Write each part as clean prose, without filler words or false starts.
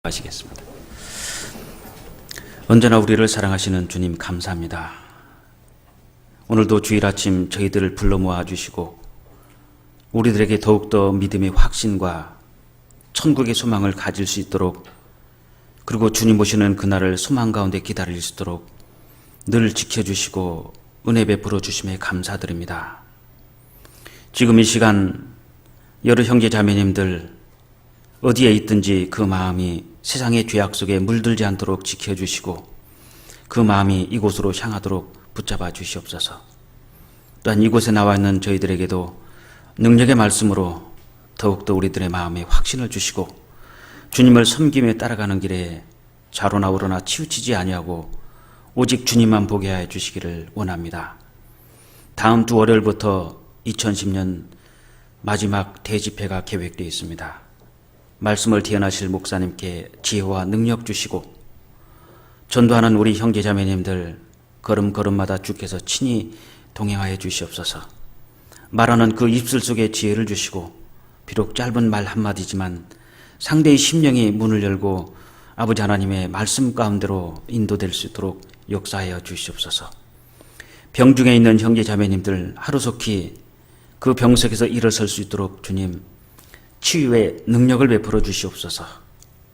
하시겠습니다. 언제나 우리를 사랑하시는 주님 감사합니다. 오늘도 주일 아침 저희들을 불러 모아 주시고 우리들에게 더욱더 믿음의 확신과 천국의 소망을 가질 수 있도록, 그리고 주님 오시는 그날을 소망 가운데 기다릴 수 있도록 늘 지켜주시고 은혜 베풀어 주심에 감사드립니다. 지금 이 시간 여러 형제 자매님들 어디에 있든지 그 마음이 세상의 죄악 속에 물들지 않도록 지켜주시고 그 마음이 이곳으로 향하도록 붙잡아 주시옵소서. 또한 이곳에 나와 있는 저희들에게도 능력의 말씀으로 더욱더 우리들의 마음에 확신을 주시고 주님을 섬기며 따라가는 길에 좌로나 우로나 치우치지 아니하고 오직 주님만 보게 하여 주시기를 원합니다. 다음 주 월요일부터 2010년 마지막 대집회가 계획되어 있습니다. 말씀을 대언하실 목사님께 지혜와 능력 주시고 전도하는 우리 형제자매님들 걸음걸음마다 주께서 친히 동행하여 주시옵소서. 말하는 그 입술 속에 지혜를 주시고 비록 짧은 말 한마디지만 상대의 심령이 문을 열고 아버지 하나님의 말씀 가운데로 인도될 수 있도록 역사하여 주시옵소서. 병중에 있는 형제자매님들 하루속히 그 병석에서 일어설 수 있도록 주님 치유의 능력을 베풀어 주시옵소서.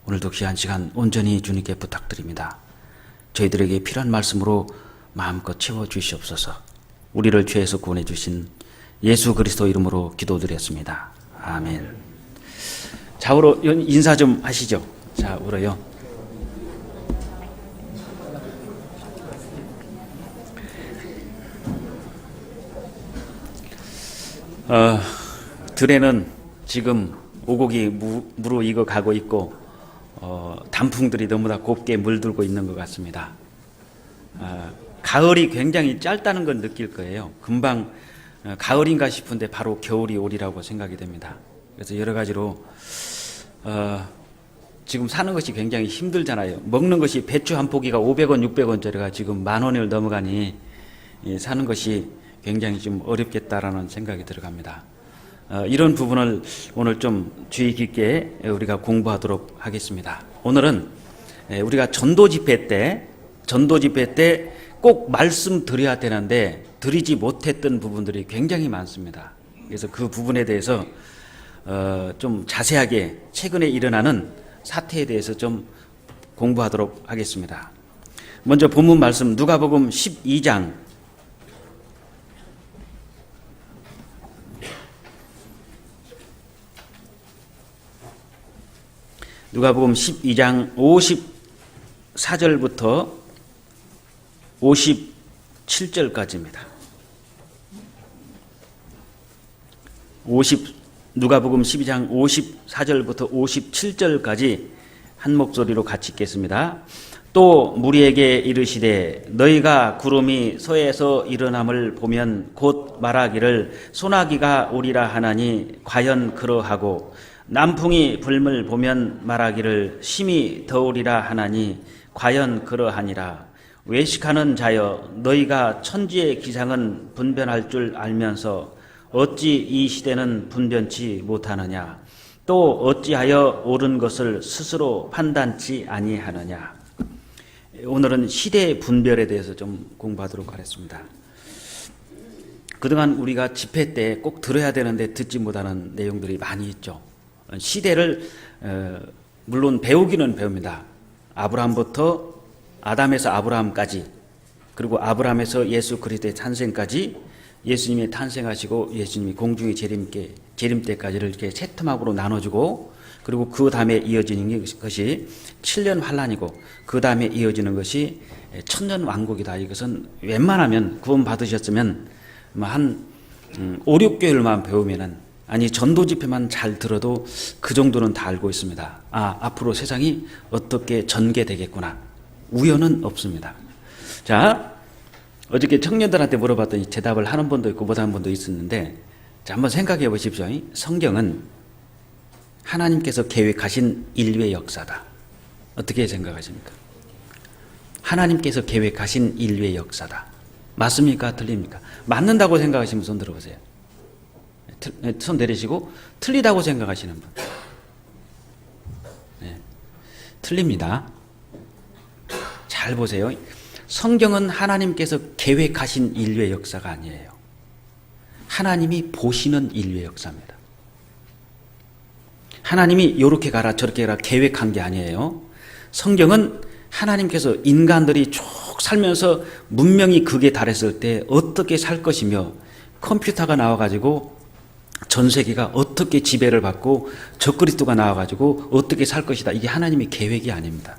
오늘도 귀한 시간 온전히 주님께 부탁드립니다. 저희들에게 필요한 말씀으로 마음껏 채워 주시옵소서. 우리를 죄에서 구원해 주신 예수 그리스도 이름으로 기도드렸습니다. 아멘. 좌우로 인사 좀 하시죠. 좌우로요. 들에는 지금 오곡이 무르익어 가고 있고 단풍들이 너무나 곱게 물들고 있는 것 같습니다. 가을이 굉장히 짧다는 건 느낄 거예요. 금방 가을인가 싶은데 바로 겨울이 오리라고 생각이 됩니다. 그래서 여러 가지로 지금 사는 것이 굉장히 힘들잖아요. 먹는 것이 배추 한 포기가 500원, 600원짜리가 지금 10,000원을 넘어가니 사는 것이 굉장히 좀 어렵겠다라는 생각이 들어갑니다. 이런 부분을 오늘 좀 주의 깊게 우리가 공부하도록 하겠습니다. 오늘은 우리가 전도 집회 때 꼭 말씀 드려야 되는데 드리지 못했던 부분들이 굉장히 많습니다. 그래서 그 부분에 대해서 좀 자세하게 최근에 일어나는 사태에 대해서 좀 공부하도록 하겠습니다. 먼저 본문 말씀 누가복음 12장 누가복음 12장 54절부터 57절까지입니다. 누가복음 12장 54절부터 57절까지 한 목소리로 같이 읽겠습니다. 또 무리에게 이르시되 너희가 구름이 서에서 일어남을 보면 곧 말하기를 소나기가 오리라 하나니 과연 그러하고 남풍이 불물 보면 말하기를 심히 더우리라 하나니 과연 그러하니라. 외식하는 자여 너희가 천지의 기상은 분별할 줄 알면서 어찌 이 시대는 분변치 못하느냐. 또 어찌하여 옳은 것을 스스로 판단치 아니하느냐. 오늘은 시대 분별에 대해서 좀 공부하도록 하겠습니다. 그동안 우리가 집회 때 꼭 들어야 되는데 듣지 못하는 내용들이 많이 있죠. 시대를 물론 배우기는 배웁니다. 아브라함부터 아담에서 아브라함까지, 그리고 아브라함에서 예수 그리스도의 탄생까지, 예수님이 탄생하시고 예수님이 공중의 재림 때까지를 이렇게 세 토막으로 나눠주고, 그리고 그 다음에 이어지는 것이 7년 환란이고 그 다음에 이어지는 것이 천년 왕국이다. 이것은 웬만하면 구원 받으셨으면 한 5, 6개월만 배우면은, 아니 전도 집회만 잘 들어도 그 정도는 다 알고 있습니다. 앞으로 세상이 어떻게 전개되겠구나. 우연은 없습니다. 자, 어저께 청년들한테 물어봤더니 대답을 하는 분도 있고 못하는 분도 있었는데, 자, 한번 생각해 보십시오. 성경은 하나님께서 계획하신 인류의 역사다. 어떻게 생각하십니까? 하나님께서 계획하신 인류의 역사다. 맞습니까? 틀립니까? 맞는다고 생각하시면 손 들어보세요. 손 내리시고 틀리다고 생각하시는 분. 틀립니다. 잘 보세요. 성경은 하나님께서 계획하신 인류의 역사가 아니에요. 하나님이 보시는 인류의 역사입니다. 하나님이 이렇게 가라 저렇게 가라 계획한 게 아니에요. 성경은 하나님께서 인간들이 쭉 살면서 문명이 극에 달했을 때 어떻게 살 것이며 컴퓨터가 나와가지고 전 세계가 어떻게 지배를 받고 적그리스도가 나와가지고 어떻게 살 것이다. 이게 하나님의 계획이 아닙니다.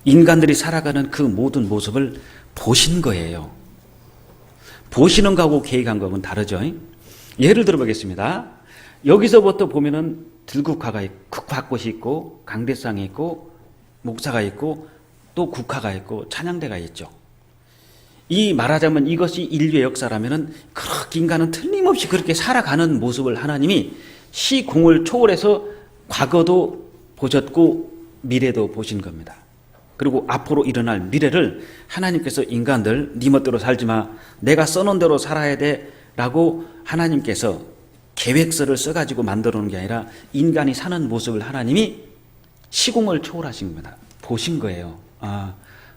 인간들이 살아가는 그 모든 모습을 보신 거예요. 보시는 거하고 계획한 거하고는 다르죠. 예를 들어보겠습니다. 여기서부터 보면은 들국화가 있고 국화꽃이 있고 강대상이 있고 목사가 있고 또 국화가 있고 찬양대가 있죠. 이 말하자면 이것이 인류의 역사라면은 그렇게 인간은 틀림없이 그렇게 살아가는 모습을 하나님이 시공을 초월해서 과거도 보셨고 미래도 보신 겁니다. 그리고 앞으로 일어날 미래를 하나님께서 인간들 네 멋대로 살지 마. 내가 써놓은 대로 살아야 돼. 라고 하나님께서 계획서를 써가지고 만들어 놓은 게 아니라 인간이 사는 모습을 하나님이 시공을 초월하신 겁니다. 보신 거예요.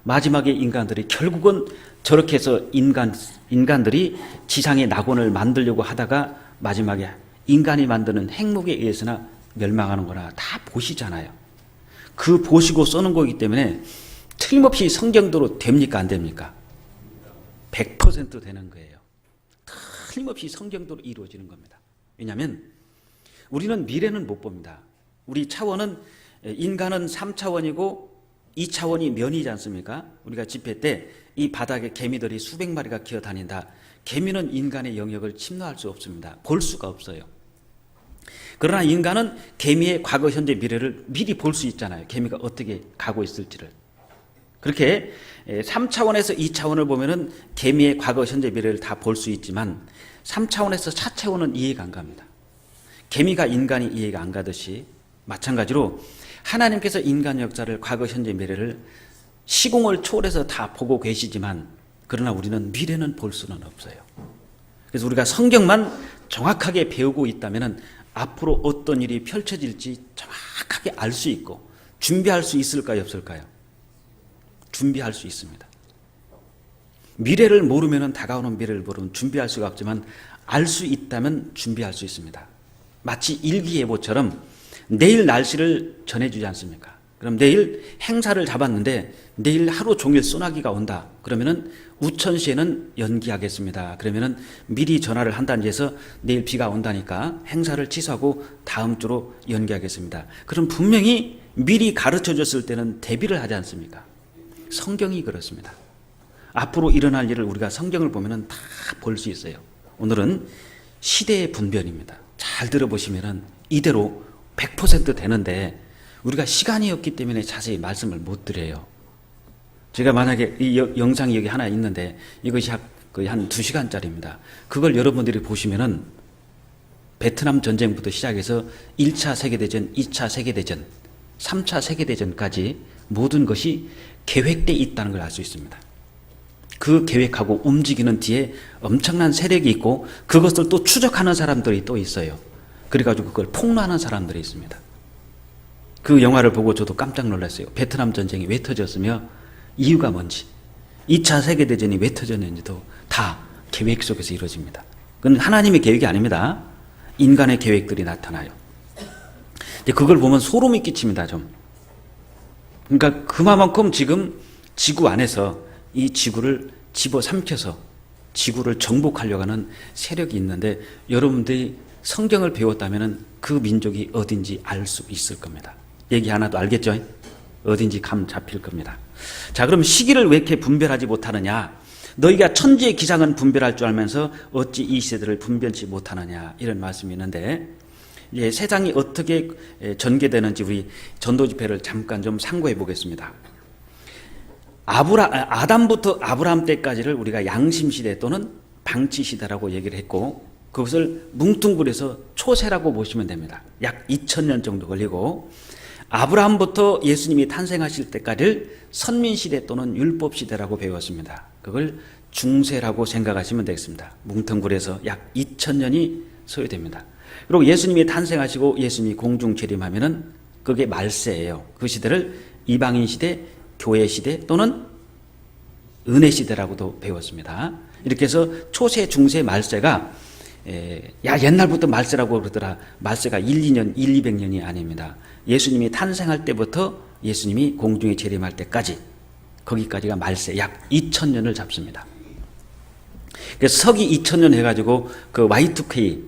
마지막에 인간들이 결국은 저렇게 해서 인간들이 지상의 낙원을 만들려고 하다가 마지막에 인간이 만드는 행복에 의해서나 멸망하는 거나 다 보시잖아요. 그 보시고 써는 거기 때문에 틀림없이 성경대로 됩니까? 안 됩니까? 100% 되는 거예요. 틀림없이 성경대로 이루어지는 겁니다. 왜냐하면 우리는 미래는 못 봅니다. 우리 차원은 인간은 3차원이고 2차원이 면이지 않습니까? 우리가 집회 때 이 바닥에 개미들이 수백 마리가 기어다닌다. 개미는 인간의 영역을 침노할 수 없습니다. 볼 수가 없어요. 그러나 인간은 개미의 과거, 현재, 미래를 미리 볼 수 있잖아요. 개미가 어떻게 가고 있을지를. 그렇게 3차원에서 2차원을 보면은 개미의 과거, 현재, 미래를 다 볼 수 있지만 3차원에서 4차원은 이해가 안 갑니다. 개미가 인간이 이해가 안 가듯이 마찬가지로 하나님께서 인간 역사를 과거, 현재, 미래를 시공을 초월해서 다 보고 계시지만 그러나 우리는 미래는 볼 수는 없어요. 그래서 우리가 성경만 정확하게 배우고 있다면 앞으로 어떤 일이 펼쳐질지 정확하게 알 수 있고 준비할 수 있을까요? 없을까요? 준비할 수 있습니다. 미래를 모르면 다가오는 미래를 모르면 준비할 수가 없지만 알 수 있다면 준비할 수 있습니다. 마치 일기예보처럼 내일 날씨를 전해주지 않습니까? 그럼 내일 행사를 잡았는데 내일 하루 종일 소나기가 온다. 그러면은 우천시에는 연기하겠습니다. 그러면은 미리 전화를 한 단지에서 내일 비가 온다니까 행사를 취소하고 다음 주로 연기하겠습니다. 그럼 분명히 미리 가르쳐 줬을 때는 대비를 하지 않습니까? 성경이 그렇습니다. 앞으로 일어날 일을 우리가 성경을 보면은 다 볼 수 있어요. 오늘은 시대의 분별입니다. 잘 들어보시면은 이대로 100% 되는데 우리가 시간이 없기 때문에 자세히 말씀을 못 드려요. 제가 만약에 이 영상이 여기 하나 있는데 이것이 거의 한 2시간짜리입니다. 그걸 여러분들이 보시면은 베트남 전쟁부터 시작해서 1차 세계대전, 2차 세계대전, 3차 세계대전까지 모든 것이 계획되어 있다는 걸 알 수 있습니다. 그 계획하고 움직이는 뒤에 엄청난 세력이 있고 그것을 또 추적하는 사람들이 또 있어요. 그래가지고 그걸 폭로하는 사람들이 있습니다. 그 영화를 보고 저도 깜짝 놀랐어요. 베트남 전쟁이 왜 터졌으며 이유가 뭔지 2차 세계대전이 왜 터졌는지도 다 계획 속에서 이루어집니다. 그건 하나님의 계획이 아닙니다. 인간의 계획들이 나타나요. 그걸 보면 소름이 끼칩니다. 좀. 그러니까 그만큼 지금 지구 안에서 이 지구를 집어삼켜서 지구를 정복하려고 하는 세력이 있는데 여러분들이 성경을 배웠다면 그 민족이 어딘지 알 수 있을 겁니다. 얘기 하나도 알겠죠? 어딘지 감 잡힐 겁니다. 자, 그럼 시기를 왜 이렇게 분별하지 못하느냐? 너희가 천지의 기상은 분별할 줄 알면서 어찌 이 시대들을 분별치 못하느냐? 이런 말씀이 있는데 세상이 어떻게 전개되는지 우리 전도 집회를 잠깐 좀 상고해 보겠습니다. 아담부터 아브라함 때까지를 우리가 양심시대 또는 방치시대라고 얘기를 했고 그것을 뭉뚱그려서 초세라고 보시면 됩니다. 약 2000년 정도 걸리고 아브라함부터 예수님이 탄생하실 때까지를 선민시대 또는 율법시대라고 배웠습니다. 그걸 중세라고 생각하시면 되겠습니다. 뭉텅그려서 약 2000년이 소요됩니다. 그리고 예수님이 탄생하시고 예수님이 공중재림하면은 그게 말세예요. 그 시대를 이방인 시대, 교회 시대 또는 은혜 시대라고도 배웠습니다. 이렇게 해서 초세, 중세, 말세가 옛날부터 말세라고 그러더라. 말세가 200년이 아닙니다. 예수님이 탄생할 때부터 예수님이 공중에 재림할 때까지, 거기까지가 말세 약 2000년을 잡습니다. 그래서 서기 2000년 해가지고 그 Y2K,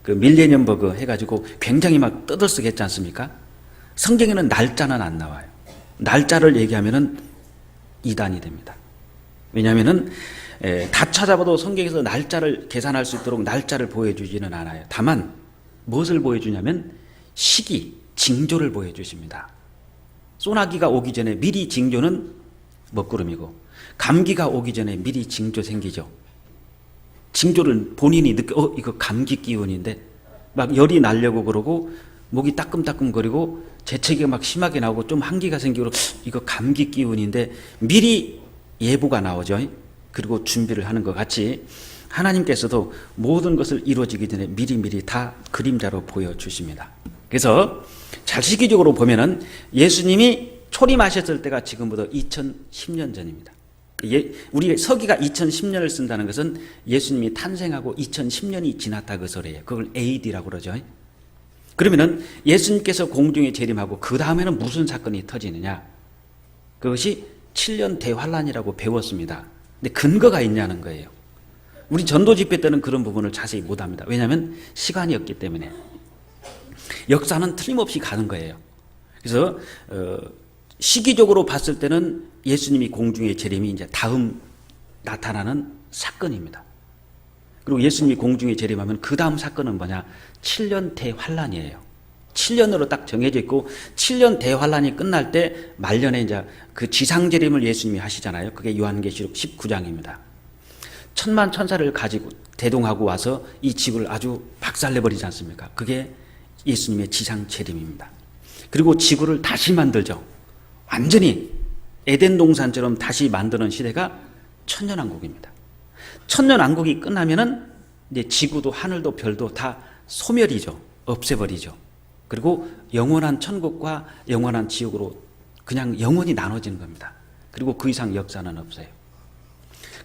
그 밀레니엄 버그 해가지고 굉장히 막 떠들썩 했지 않습니까? 성경에는 날짜는 안 나와요. 날짜를 얘기하면은 이단이 됩니다. 왜냐하면은 다 찾아봐도 성경에서 날짜를 계산할 수 있도록 날짜를 보여주지는 않아요. 다만 무엇을 보여주냐면 시기, 징조를 보여주십니다. 소나기가 오기 전에 미리 징조는 먹구름이고, 감기가 오기 전에 미리 징조 생기죠. 징조를 본인이 이거 감기 기운인데 막 열이 나려고 그러고 목이 따끔따끔거리고 재채기가 막 심하게 나오고 좀 한기가 생기고 이거 감기 기운인데 미리 예보가 나오죠. 그리고 준비를 하는 것 같이 하나님께서도 모든 것을 이루어지기 전에 미리미리 다 그림자로 보여주십니다. 그래서 잘 시기적으로 보면은 예수님이 초림하셨을 때가 지금부터 2010년 전입니다. 우리 서기가 2010년을 쓴다는 것은 예수님이 탄생하고 2010년이 지났다 그 소리예요. 그걸 AD라고 그러죠. 그러면은 예수님께서 공중에 재림하고 그 다음에는 무슨 사건이 터지느냐? 그것이 7년 대환란이라고 배웠습니다. 근데 근거가 있냐는 거예요. 우리 전도 집회 때는 그런 부분을 자세히 못합니다. 왜냐하면 시간이 없기 때문에. 역사는 틀림없이 가는 거예요. 그래서 시기적으로 봤을 때는 예수님이 공중에 재림이 이제 다음 나타나는 사건입니다. 그리고 예수님이 공중에 재림하면 그 다음 사건은 뭐냐? 7년 대환란이에요. 7년으로 딱 정해져 있고 7년 대환란이 끝날 때 말년에 이제 그 지상 재림을 예수님이 하시잖아요. 그게 요한계시록 19장입니다. 천만 천사를 가지고 대동하고 와서 이 집을 아주 박살내버리지 않습니까? 그게 예수님의 지상 재림입니다. 그리고 지구를 다시 만들죠. 완전히 에덴 동산처럼 다시 만드는 시대가 천년왕국입니다. 천년왕국이 끝나면은 이제 지구도 하늘도 별도 다 소멸이죠. 없애버리죠. 그리고 영원한 천국과 영원한 지옥으로 그냥 영원히 나눠지는 겁니다. 그리고 그 이상 역사는 없어요.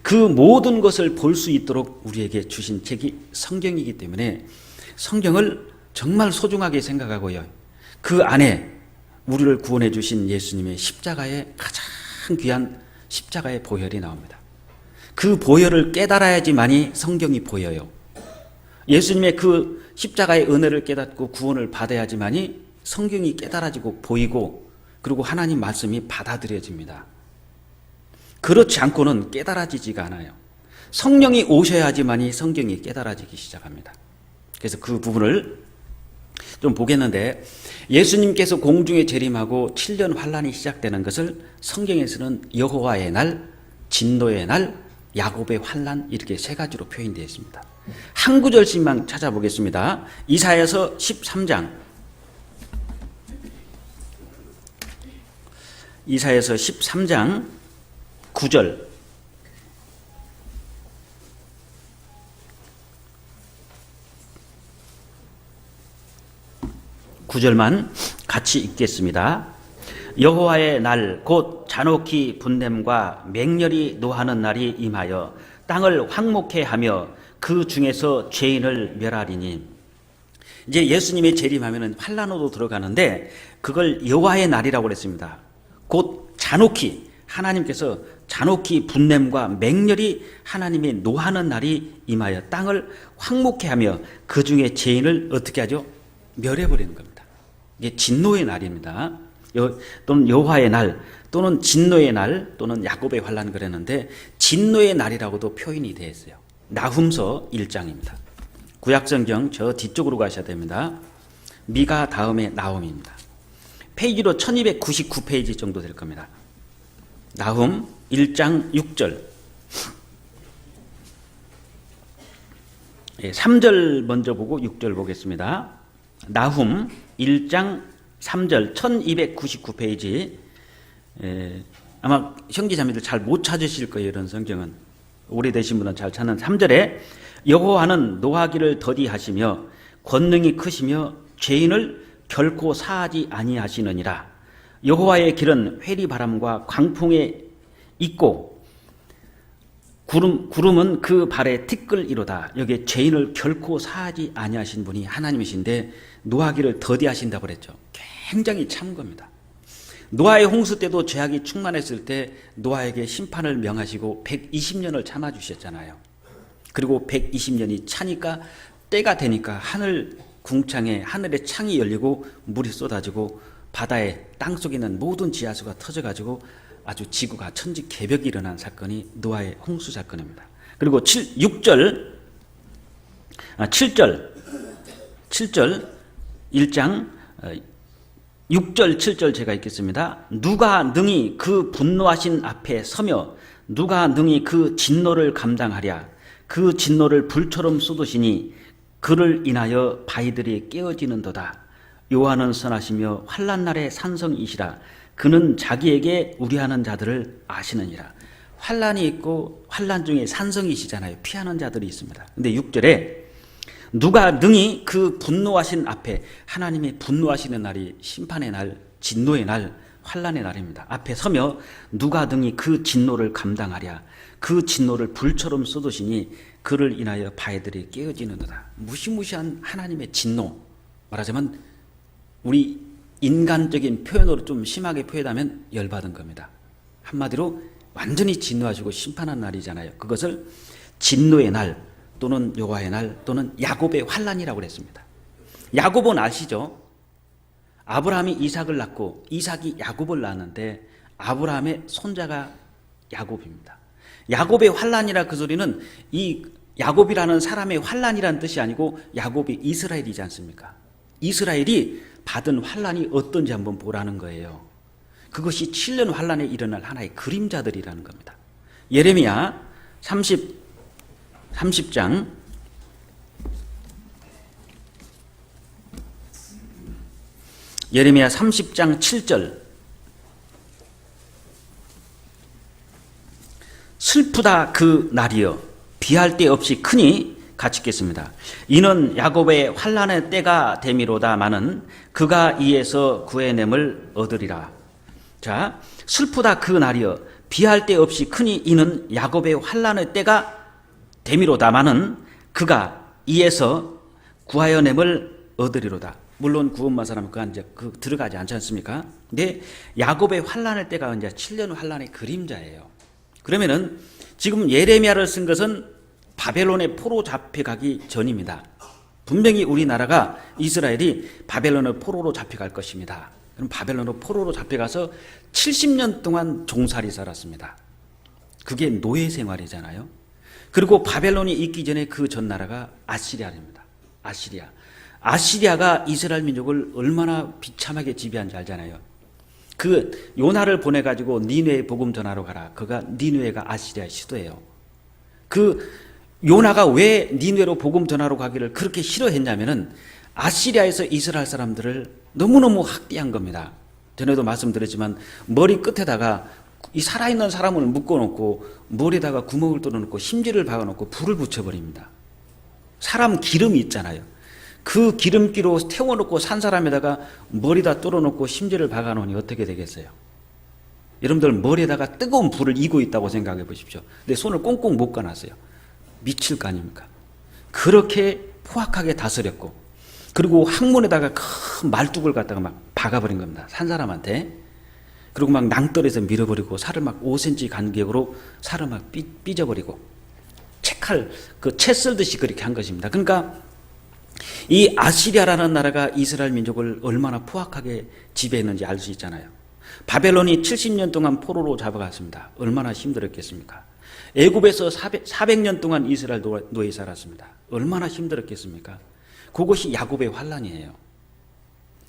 그 모든 것을 볼 수 있도록 우리에게 주신 책이 성경이기 때문에 성경을 정말 소중하게 생각하고요. 그 안에 우리를 구원해 주신 예수님의 십자가의 가장 귀한 십자가의 보혈이 나옵니다. 그 보혈을 깨달아야지만이 성경이 보여요. 예수님의 그 십자가의 은혜를 깨닫고 구원을 받아야지만이 성경이 깨달아지고 보이고 그리고 하나님 말씀이 받아들여집니다. 그렇지 않고는 깨달아지지가 않아요. 성령이 오셔야지만이 성경이 깨달아지기 시작합니다. 그래서 그 부분을 좀 보겠는데, 예수님께서 공중에 재림하고 7년 환란이 시작되는 것을 성경에서는 여호와의 날, 진노의 날, 야곱의 환란 이렇게 세 가지로 표현되어 있습니다. 한 구절씩만 찾아보겠습니다. 이사야서 13장. 이사야서 13장 9절. 구절만 같이 읽겠습니다. 여호와의 날 곧 잔혹히 분냄과 맹렬히 노하는 날이 임하여 땅을 황목해 하며 그 중에서 죄인을 멸하리니. 이제 예수님의 재림하면은 환란으로 들어가는데 그걸 여호와의 날이라고 그랬습니다. 곧 잔혹히 하나님께서 잔혹히 분냄과 맹렬히 하나님이 노하는 날이 임하여 땅을 황목해 하며 그 중에 죄인을 어떻게 하죠? 멸해버리는 겁니다. 이게 진노의 날입니다. 또는 여호와의 날 또는 진노의 날 또는 야곱의 환란 그랬는데 진노의 날이라고도 표현이 되어 있어요. 나훔서 1장입니다. 구약성경 저 뒤쪽으로 가셔야 됩니다. 미가 다음에 나훔입니다. 페이지로 1299페이지 정도 될 겁니다. 나훔 1장 6절. 3절 먼저 보고 6절 보겠습니다. 나훔 1장 3절 1299페이지. 아마 형제자매들 잘 못 찾으실 거예요. 이런 성경은 오래되신 분은 잘 찾는 3절에 여호와는 노하기를 더디하시며 권능이 크시며 죄인을 결코 사하지 아니하시느니라. 여호와의 길은 회리바람과 광풍에 있고 구름은 그 발에 티끌이로다. 여기에 죄인을 결코 사하지 아니하신 분이 하나님이신데 노하기를 더디하신다고 그랬죠. 굉장히 참 겁니다. 노아의 홍수 때도 죄악이 충만했을 때 노아에게 심판을 명하시고 120년을 참아주셨잖아요. 그리고 120년이 차니까 때가 되니까 하늘 궁창에 하늘의 창이 열리고 물이 쏟아지고 바다에 땅속에 있는 모든 지하수가 터져가지고 아주 지구가 천지개벽이 일어난 사건이 노아의 홍수 사건입니다. 그리고 7절 1장 6절 7절 제가 읽겠습니다. 누가 능히 그 분노하신 앞에 서며 누가 능히 그 진노를 감당하랴. 그 진노를 불처럼 쏟으시니 그를 인하여 바위들이 깨어지는도다. 여호와는 선하시며 환난 날의 산성이시라. 그는 자기에게 우려하는 자들을 아시느니라. 환난이 있고 환난 중에 산성이시잖아요. 피하는 자들이 있습니다. 근데 6절에 누가 능히 그 분노하신 앞에, 하나님이 분노하시는 날이 심판의 날, 진노의 날, 환난의 날입니다. 앞에 서며 누가 능히 그 진노를 감당하랴. 그 진노를 불처럼 쏟으시니 그를 인하여 바위들이 깨어지는도다. 무시무시한 하나님의 진노, 말하자면 우리 인간적인 표현으로 좀 심하게 표현하면 열받은 겁니다. 한마디로 완전히 진노하시고 심판한 날이잖아요. 그것을 진노의 날 또는 여호와의 날 또는 야곱의 환난이라고 그랬습니다. 야곱은 아시죠? 아브라함이 이삭을 낳고 이삭이 야곱을 낳았는데 아브라함의 손자가 야곱입니다. 야곱의 환난이라 그 소리는 이 야곱이라는 사람의 환난이라는 뜻이 아니고 야곱이 이스라엘이지 않습니까? 이스라엘이 받은 환난이 어떤지 한번 보라는 거예요. 그것이 7년 환난에 일어날 하나의 그림자들이라는 겁니다. 예레미야 30장 예레미야 30장 7절 슬프다 그 날이여 비할 데 없이 크니 같이 읽겠습니다. 이는 야곱의 환난의 때가 되미로다마는 그가 이에서 구해냄을 얻으리라. 자, 슬프다 그 날이여 비할 데 없이 크니 이는 야곱의 환난의 때가 되미로다마는 그가 이에서 구하여냄을 얻으리로다. 물론 구원만 사람은 그 들어가지 않지 않습니까? 근데 야곱의 환난의 때가 이제 7년 환난의 그림자예요. 그러면은 지금 예레미야를 쓴 것은 바벨론의 포로 잡혀가기 전입니다. 분명히 우리나라가 이스라엘이 바벨론의 포로로 잡혀갈 것입니다. 그럼 바벨론으로 포로로 잡혀가서 70년 동안 종살이 살았습니다. 그게 노예 생활이잖아요. 그리고 바벨론이 있기 전에 그 전 나라가 아시리아입니다. 아시리아가 이스라엘 민족을 얼마나 비참하게 지배한지 알잖아요. 그 요나를 보내가지고 니느웨 복음 전하러 가라. 그가 니느웨가 아시리아의 수도예요. 그 요나가 왜 니느웨로 복음 전하러 가기를 그렇게 싫어했냐면은 아시리아에서 이스라엘 사람들을 너무너무 학대한 겁니다. 전에도 말씀드렸지만 머리 끝에다가 이 살아있는 사람을 묶어놓고 머리에다가 구멍을 뚫어놓고 심지를 박아놓고 불을 붙여버립니다. 사람 기름이 있잖아요. 그 기름기로 태워놓고 산 사람에다가 머리다 뚫어놓고 심지를 박아놓으니 어떻게 되겠어요? 여러분들 머리에다가 뜨거운 불을 이고 있다고 생각해 보십시오. 근데 손을 꽁꽁 묶어놨어요. 미칠 거 아닙니까? 그렇게 포악하게 다스렸고 그리고 항문에다가 큰 말뚝을 갖다가 막 박아버린 겁니다. 산 사람한테. 그리고 막 낭떠러에서 밀어버리고 살을 막 5cm 간격으로 살을 막 삐져버리고 채 썰듯이 그렇게 한 것입니다. 그러니까 이 아시리아라는 나라가 이스라엘 민족을 얼마나 포악하게 지배했는지 알 수 있잖아요. 바벨론이 70년 동안 포로로 잡아갔습니다. 얼마나 힘들었겠습니까? 애굽에서 400년 동안 이스라엘 노예 살았습니다. 얼마나 힘들었겠습니까? 그것이 야곱의 환난이에요.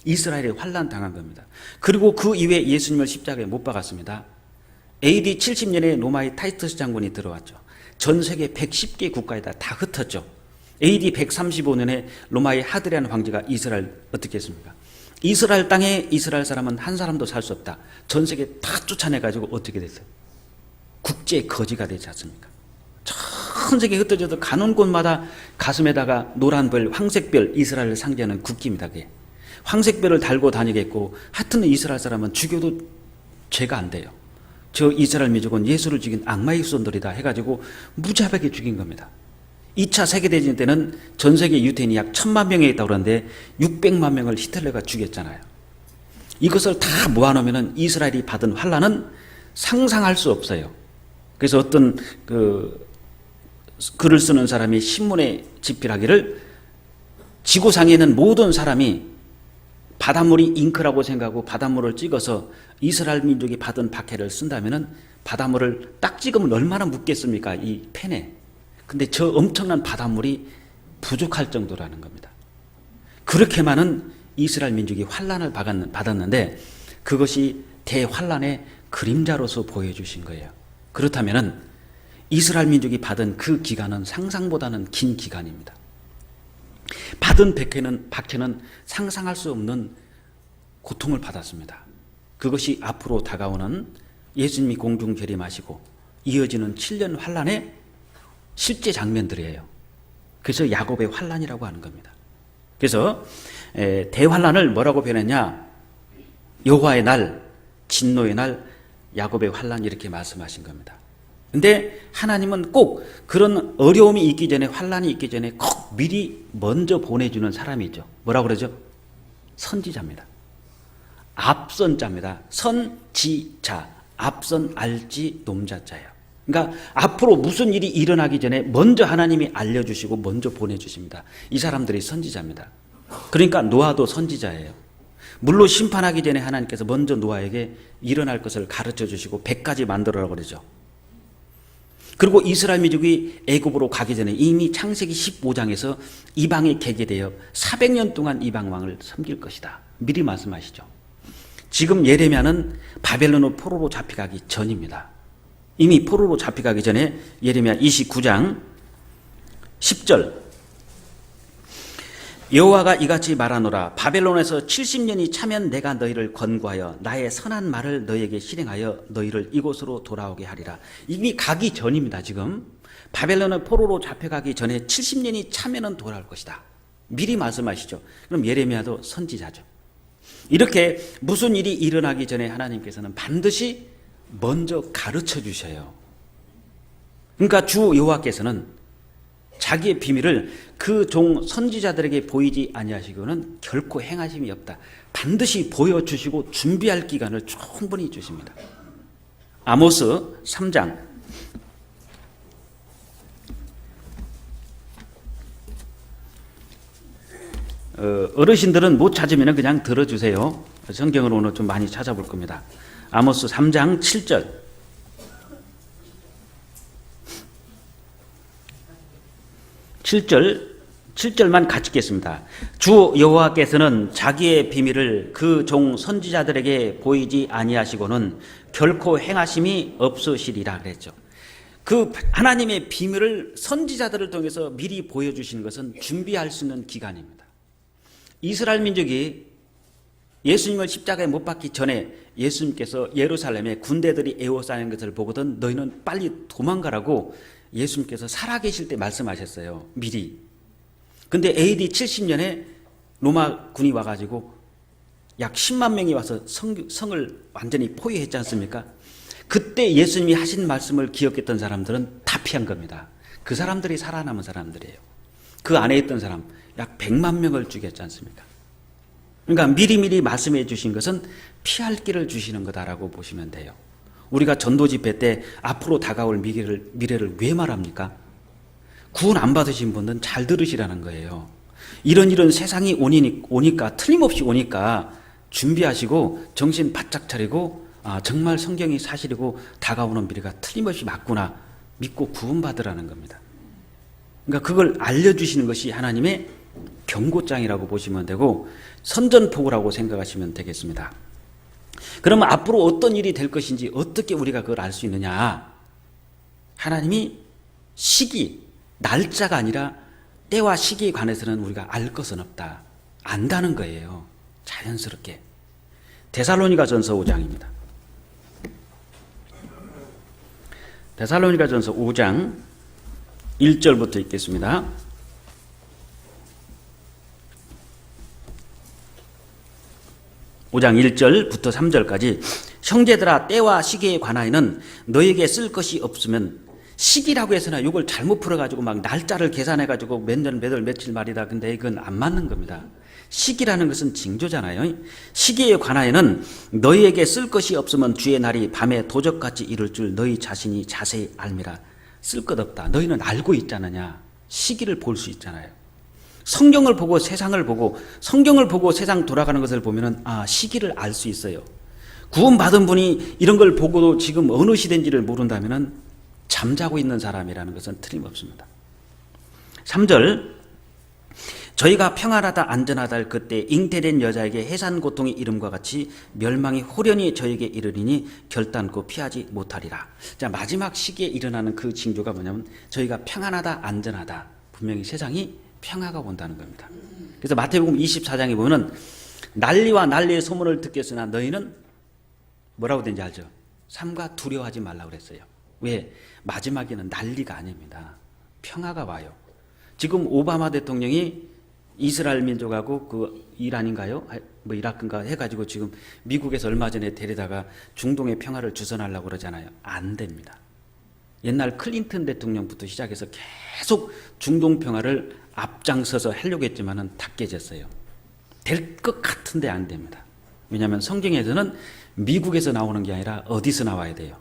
이스라엘의 환난 당한 겁니다. 그리고 그 이후에 예수님을 십자가에 못 박았습니다. AD 70년에 로마의 타이투스 장군이 들어왔죠. 전 세계 110개 국가에다 다 흩었죠. AD 135년에 로마의 하드리안 황제가 이스라엘 어떻게 했습니까? 이스라엘 땅에 이스라엘 사람은 한 사람도 살 수 없다. 전 세계 다 쫓아내가지고 어떻게 됐어요? 국제 거지가 되지 않습니까? 전 세계 흩어져도 가는 곳마다 가슴에다가 노란별, 황색별 이스라엘을 상징하는 국기입니다. 그게. 황색별을 달고 다니겠고, 하여튼 이스라엘 사람은 죽여도 죄가 안 돼요. 저 이스라엘 민족은 예수를 죽인 악마의 후손들이다 해가지고 무자비하게 죽인 겁니다. 2차 세계대전 때는 전 세계 유태인이 약 1000만 명이 있다고 그러는데 600만 명을 히틀러가 죽였잖아요. 이것을 다 모아놓으면 이스라엘이 받은 환란은 상상할 수 없어요. 그래서 어떤 글을 쓰는 사람이 신문에 집필하기를, 지구상에 있는 모든 사람이 바닷물이 잉크라고 생각하고 바닷물을 찍어서 이스라엘 민족이 받은 박해를 쓴다면 바닷물을 딱 찍으면 얼마나 묻겠습니까? 이 펜에. 근데 저 엄청난 바닷물이 부족할 정도라는 겁니다. 그렇게 많은 이스라엘 민족이 환란을 받았는데 그것이 대환란의 그림자로서 보여주신 거예요. 그렇다면 이스라엘 민족이 받은 그 기간은 상상보다는 긴 기간입니다. 받은 박해는 상상할 수 없는 고통을 받았습니다. 그것이 앞으로 다가오는 예수님이 공중 재림하시고 이어지는 7년 환란의 실제 장면들이에요. 그래서 야곱의 환란이라고 하는 겁니다. 그래서 대환란을 뭐라고 표현했냐? 여호와의 날, 진노의 날, 야곱의 환란, 이렇게 말씀하신 겁니다. 근데 하나님은 꼭 그런 어려움이 있기 전에, 환란이 있기 전에 꼭 미리 먼저 보내주는 사람이 있죠. 뭐라고 그러죠? 선지자입니다. 앞선자입니다. 선지자, 앞선 알지 놈자자예요. 그러니까 앞으로 무슨 일이 일어나기 전에 먼저 하나님이 알려주시고 먼저 보내주십니다. 이 사람들이 선지자입니다. 그러니까 노아도 선지자예요. 물로 심판하기 전에 하나님께서 먼저 노아에게 일어날 것을 가르쳐 주시고 100가지 만들어라고 그러죠. 그리고 이스라엘 민족이 애굽으로 가기 전에 이미 창세기 15장에서 이방이 개개되어 400년 동안 이방 왕을 섬길 것이다, 미리 말씀하시죠. 지금 예레미야는 바벨론으로 포로로 잡혀가기 전입니다. 이미 포로로 잡혀가기 전에 예레미야 29장 10절, 여호와가 이같이 말하노라. 바벨론에서 70년이 차면 내가 너희를 권고하여 나의 선한 말을 너희에게 실행하여 너희를 이곳으로 돌아오게 하리라. 이미 가기 전입니다. 지금 바벨론의 포로로 잡혀가기 전에 70년이 차면은 돌아올 것이다, 미리 말씀하시죠. 그럼 예레미야도 선지자죠. 이렇게 무슨 일이 일어나기 전에 하나님께서는 반드시 먼저 가르쳐 주셔요. 그러니까 주 여호와께서는 자기의 비밀을 그 종 선지자들에게 보이지 아니하시고는 결코 행하심이 없다. 반드시 보여주시고 준비할 기간을 충분히 주십니다. 아모스 3장 어르신들은 못 찾으면 그냥 들어주세요. 성경을 오늘 좀 많이 찾아볼 겁니다. 아모스 3장 7절, 7절만 같이 읽겠습니다. 주 여호와께서는 자기의 비밀을 그 종 선지자들에게 보이지 아니하시고는 결코 행하심이 없으시리라 그랬죠. 그 하나님의 비밀을 선지자들을 통해서 미리 보여주시는 것은 준비할 수 있는 기간입니다. 이스라엘 민족이 예수님을 십자가에 못 박기 전에 예수님께서 예루살렘에 군대들이 에워싸는 것을 보거든 너희는 빨리 도망가라고 예수님께서 살아계실 때 말씀하셨어요, 미리. 근데 AD 70년에 로마 군이 와가지고 약 10만 명이 와서 성을 완전히 포위했지 않습니까? 그때 예수님이 하신 말씀을 기억했던 사람들은 다 피한 겁니다. 그 사람들이 살아남은 사람들이에요. 그 안에 있던 사람 약 100만 명을 죽였지 않습니까? 그러니까 미리미리 말씀해 주신 것은 피할 길을 주시는 거다라고 보시면 돼요. 우리가 전도 집회 때 앞으로 다가올 미래를 왜 말합니까? 구원 안 받으신 분들은 잘 들으시라는 거예요. 이런 세상이 오니까, 틀림없이 오니까 준비하시고 정신 바짝 차리고, 정말 성경이 사실이고 다가오는 미래가 틀림없이 맞구나 믿고 구원받으라는 겁니다. 그러니까 그걸 알려주시는 것이 하나님의 경고장이라고 보시면 되고 선전포고라고 생각하시면 되겠습니다. 그러면 앞으로 어떤 일이 될 것인지 어떻게 우리가 그걸 알 수 있느냐? 하나님이 시기, 날짜가 아니라 때와 시기에 관해서는 우리가 알 것은 없다, 안다는 거예요. 자연스럽게. 데살로니가전서 5장입니다. 데살로니가전서 5장 1절부터 읽겠습니다. 5장 1절부터 3절까지 형제들아 때와 시기에 관하여는 너에게 쓸 것이 없으면 시기라고 해서나 이걸 잘못 풀어가지고 막 날짜를 계산해가지고 몇 년, 몇 월, 며칠 말이다. 근데 이건 안 맞는 겁니다. 시기라는 것은 징조잖아요. 시기에 관하여는 너희에게 쓸 것이 없으면 주의 날이 밤에 도적같이 이를 줄 너희 자신이 자세히 알미라. 쓸 것 없다. 너희는 알고 있잖느냐. 시기를 볼 수 있잖아요. 성경을 보고 세상을 보고 성경을 보고 세상 돌아가는 것을 보면은 시기를 알 수 있어요. 구원받은 분이 이런 걸 보고도 지금 어느 시대인지를 모른다면은 잠자고 있는 사람이라는 것은 틀림없습니다. 3절 저희가 평안하다 안전하다 할 그때 잉태된 여자에게 해산 고통이 이름과 같이 멸망이 호련히 저에게 이르리니 결단코 피하지 못하리라. 자, 마지막 시기에 일어나는 그 징조가 뭐냐면 저희가 평안하다 안전하다. 분명히 세상이 평화가 온다는 겁니다. 그래서 마태복음 24장에 보면은 난리와 난리의 소문을 듣겠으나 너희는 뭐라고 된지 알죠? 삼가 두려워하지 말라고 그랬어요. 왜? 마지막에는 난리가 아닙니다. 평화가 와요. 지금 오바마 대통령이 이스라엘 민족하고 그 이란인가요? 뭐 이라크인가 해가지고 지금 미국에서 얼마 전에 데려다가 중동의 평화를 주선하려고 그러잖아요. 안 됩니다. 옛날 클린턴 대통령부터 시작해서 계속 중동 평화를 앞장서서 하려고 했지만은 다 깨졌어요. 될 것 같은데 안 됩니다. 왜냐하면 성경에서는 미국에서 나오는 게 아니라 어디서 나와야 돼요?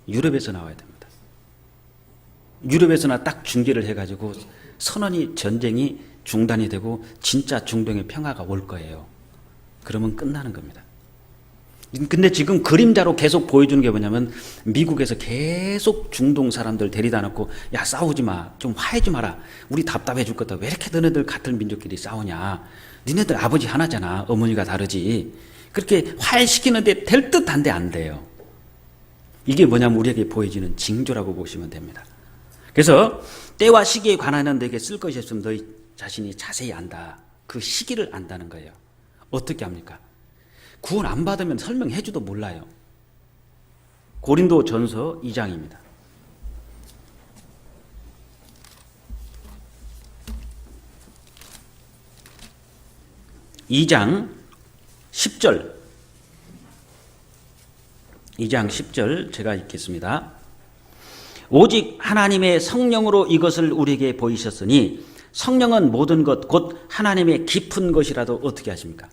유럽에서 나와야 됩니다. 유럽에서나 딱 중계를 해가지고 선언이 전쟁이 중단이 되고 진짜 중동의 평화가 올 거예요. 그러면 끝나는 겁니다. 근데 지금 그림자로 계속 보여주는 게 뭐냐면 미국에서 계속 중동 사람들 데리다 놓고 야 싸우지 마. 좀 화해 좀 하라. 우리 답답해 죽겠다. 왜 이렇게 너네들 같은 민족끼리 싸우냐. 니네들 아버지 하나잖아. 어머니가 다르지. 그렇게 화해시키는데 될 듯한데 안 돼요. 이게 뭐냐면 우리에게 보여지는 징조라고 보시면 됩니다. 그래서 때와 시기에 관하여는 너에게 쓸 것이 없으면 너희 자신이 자세히 안다. 그 시기를 안다는 거예요. 어떻게 합니까? 구원 안 받으면 설명해줘도 몰라요. 고린도 전서 2장입니다. 2장 10절 2장 10절 제가 읽겠습니다. 오직 하나님의 성령으로 이것을 우리에게 보이셨으니 성령은 모든 것 곧 하나님의 깊은 것이라도 어떻게 하십니까?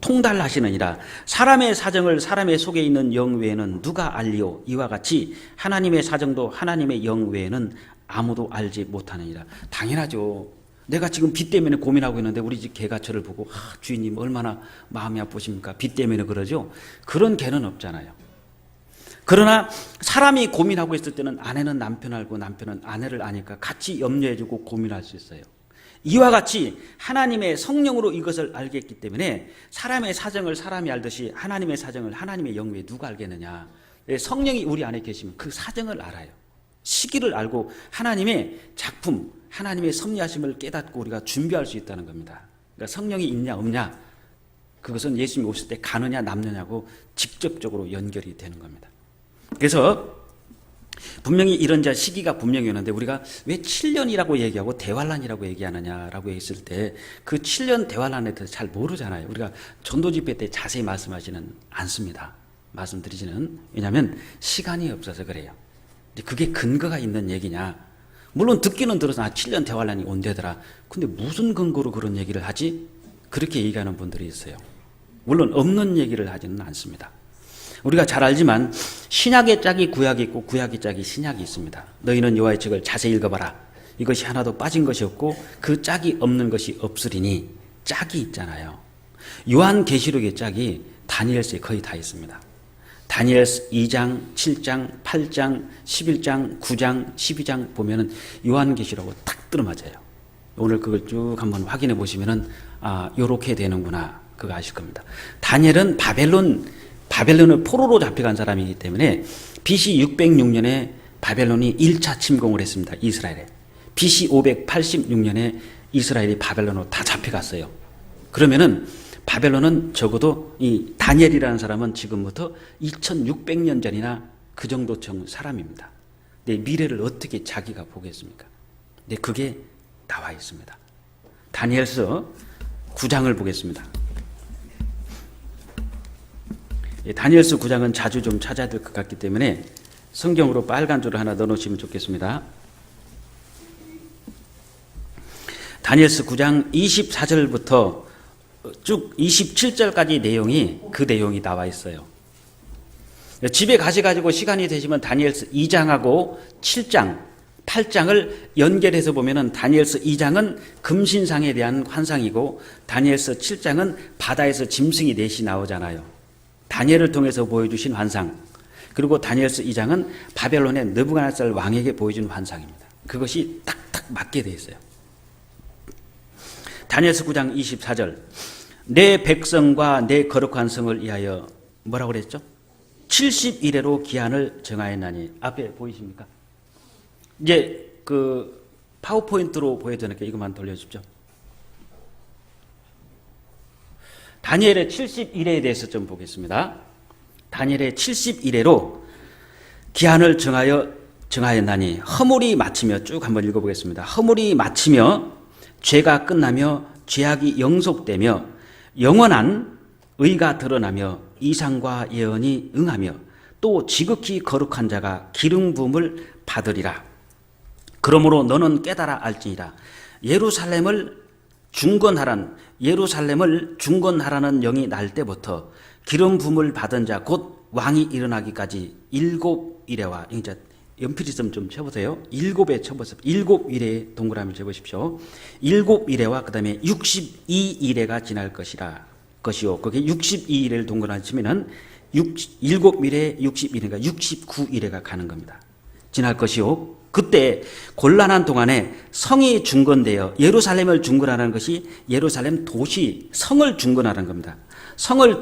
통달하시느니라. 사람의 사정을 사람의 속에 있는 영 외에는 누가 알리오? 이와 같이 하나님의 사정도 하나님의 영 외에는 아무도 알지 못하느니라. 당연하죠. 내가 지금 빚 때문에 고민하고 있는데 우리 집 개가 저를 보고 주인님 얼마나 마음이 아프십니까? 빚 때문에 그러죠? 그런 개는 없잖아요. 그러나 사람이 고민하고 있을 때는 아내는 남편을 알고 남편은 아내를 아니까 같이 염려해주고 고민할 수 있어요. 이와 같이 하나님의 성령으로 이것을 알겠기 때문에 사람의 사정을 사람이 알듯이 하나님의 사정을 하나님의 영에 누가 알겠느냐. 성령이 우리 안에 계시면 그 사정을 알아요. 시기를 알고 하나님의 작품, 하나님의 섭리하심을 깨닫고 우리가 준비할 수 있다는 겁니다. 그러니까 성령이 있냐 없냐 그것은 예수님이 오실 때 가느냐 남느냐고 직접적으로 연결이 되는 겁니다. 그래서 분명히 이런 시기가 분명히 오는데 우리가 왜 7년이라고 얘기하고 대환란이라고 얘기하느냐라고 했을 때 그 7년 대환란에 대해서 잘 모르잖아요. 우리가 전도 집회 때 자세히 말씀하지는 않습니다. 말씀드리지는. 왜냐하면 시간이 없어서 그래요. 그게 근거가 있는 얘기냐. 물론 듣기는 들어서 7년 대환란이 온대더라. 근데 무슨 근거로 그런 얘기를 하지? 그렇게 얘기하는 분들이 있어요. 물론 없는 얘기를 하지는 않습니다. 우리가 잘 알지만 신약의 짝이 구약이 있고 구약의 짝이 신약이 있습니다. 너희는 여호와의 책을 자세히 읽어봐라. 이것이 하나도 빠진 것이 없고 그 짝이 없는 것이 없으리니 짝이 있잖아요. 요한계시록의 짝이 다니엘서에 거의 다 있습니다. 다니엘서 2장, 7장, 8장, 11장, 9장, 12장 보면은 요한계시록하고 딱 들어맞아요. 오늘 그걸 쭉 한번 확인해 보시면은 요렇게 되는구나. 그거 아실 겁니다. 다니엘은 바벨론을 포로로 잡혀간 사람이기 때문에 BC 606년에 바벨론이 1차 침공을 했습니다. 이스라엘에. BC 586년에 이스라엘이 바벨론으로 다 잡혀갔어요. 그러면은 바벨론은 적어도 이 다니엘이라는 사람은 지금부터 2600년 전이나 그 정도 사람입니다. 근데 미래를 어떻게 자기가 보겠습니까? 근데 그게 나와 있습니다. 다니엘서 9장을 보겠습니다. 다니엘서 9장은 자주 좀 찾아야 될 것 같기 때문에 성경으로 빨간 줄을 하나 넣어놓으시면 좋겠습니다. 다니엘서 9장 24절부터 쭉 27절까지 내용이 그 내용이 나와 있어요. 집에 가셔가지고 시간이 되시면 다니엘서 2장하고 7장, 8장을 연결해서 보면은 다니엘서 2장은 금신상에 대한 환상이고 다니엘서 7장은 바다에서 짐승이 넷이 나오잖아요. 다니엘을 통해서 보여주신 환상. 그리고 다니엘서 2장은 바벨론의 느부갓네살 왕에게 보여준 환상입니다. 그것이 딱딱 맞게 되어 있어요. 다니엘서 9장 24절. 내 백성과 내 거룩한 성을 위하여 뭐라고 그랬죠? 70일에로 기한을 정하였나니. 앞에 보이십니까? 이제 그 파워포인트로 보여드리니까 이것만 돌려주십시오. 다니엘의 70일에 대해서 좀 보겠습니다. 다니엘의 70일에로 기한을 정하였나니 허물이 마치며 쭉 한번 읽어보겠습니다. 허물이 마치며 죄가 끝나며 죄악이 영속되며 영원한 의가 드러나며 이상과 예언이 응하며 또 지극히 거룩한 자가 기름 부음을 받으리라. 그러므로 너는 깨달아 알지니라. 예루살렘을 중건하라는 영이 날 때부터 기름 부음을 받은 자 곧 왕이 일어나기까지 7일에와 이제 연필이 좀 쳐보세요. 7에 쳐보세요. 7일에 동그라미 쳐보십시오. 7일에와 그 다음에 62일에가 지날 것이요. 그게 62일을 동그라미 치면은 7일에 60일인가 69일에가 가는 겁니다. 지날 것이요. 그때 곤란한 동안에 성이 중건되어 예루살렘을 중건하는 것이 예루살렘 도시 성을 중건하는 겁니다. 성이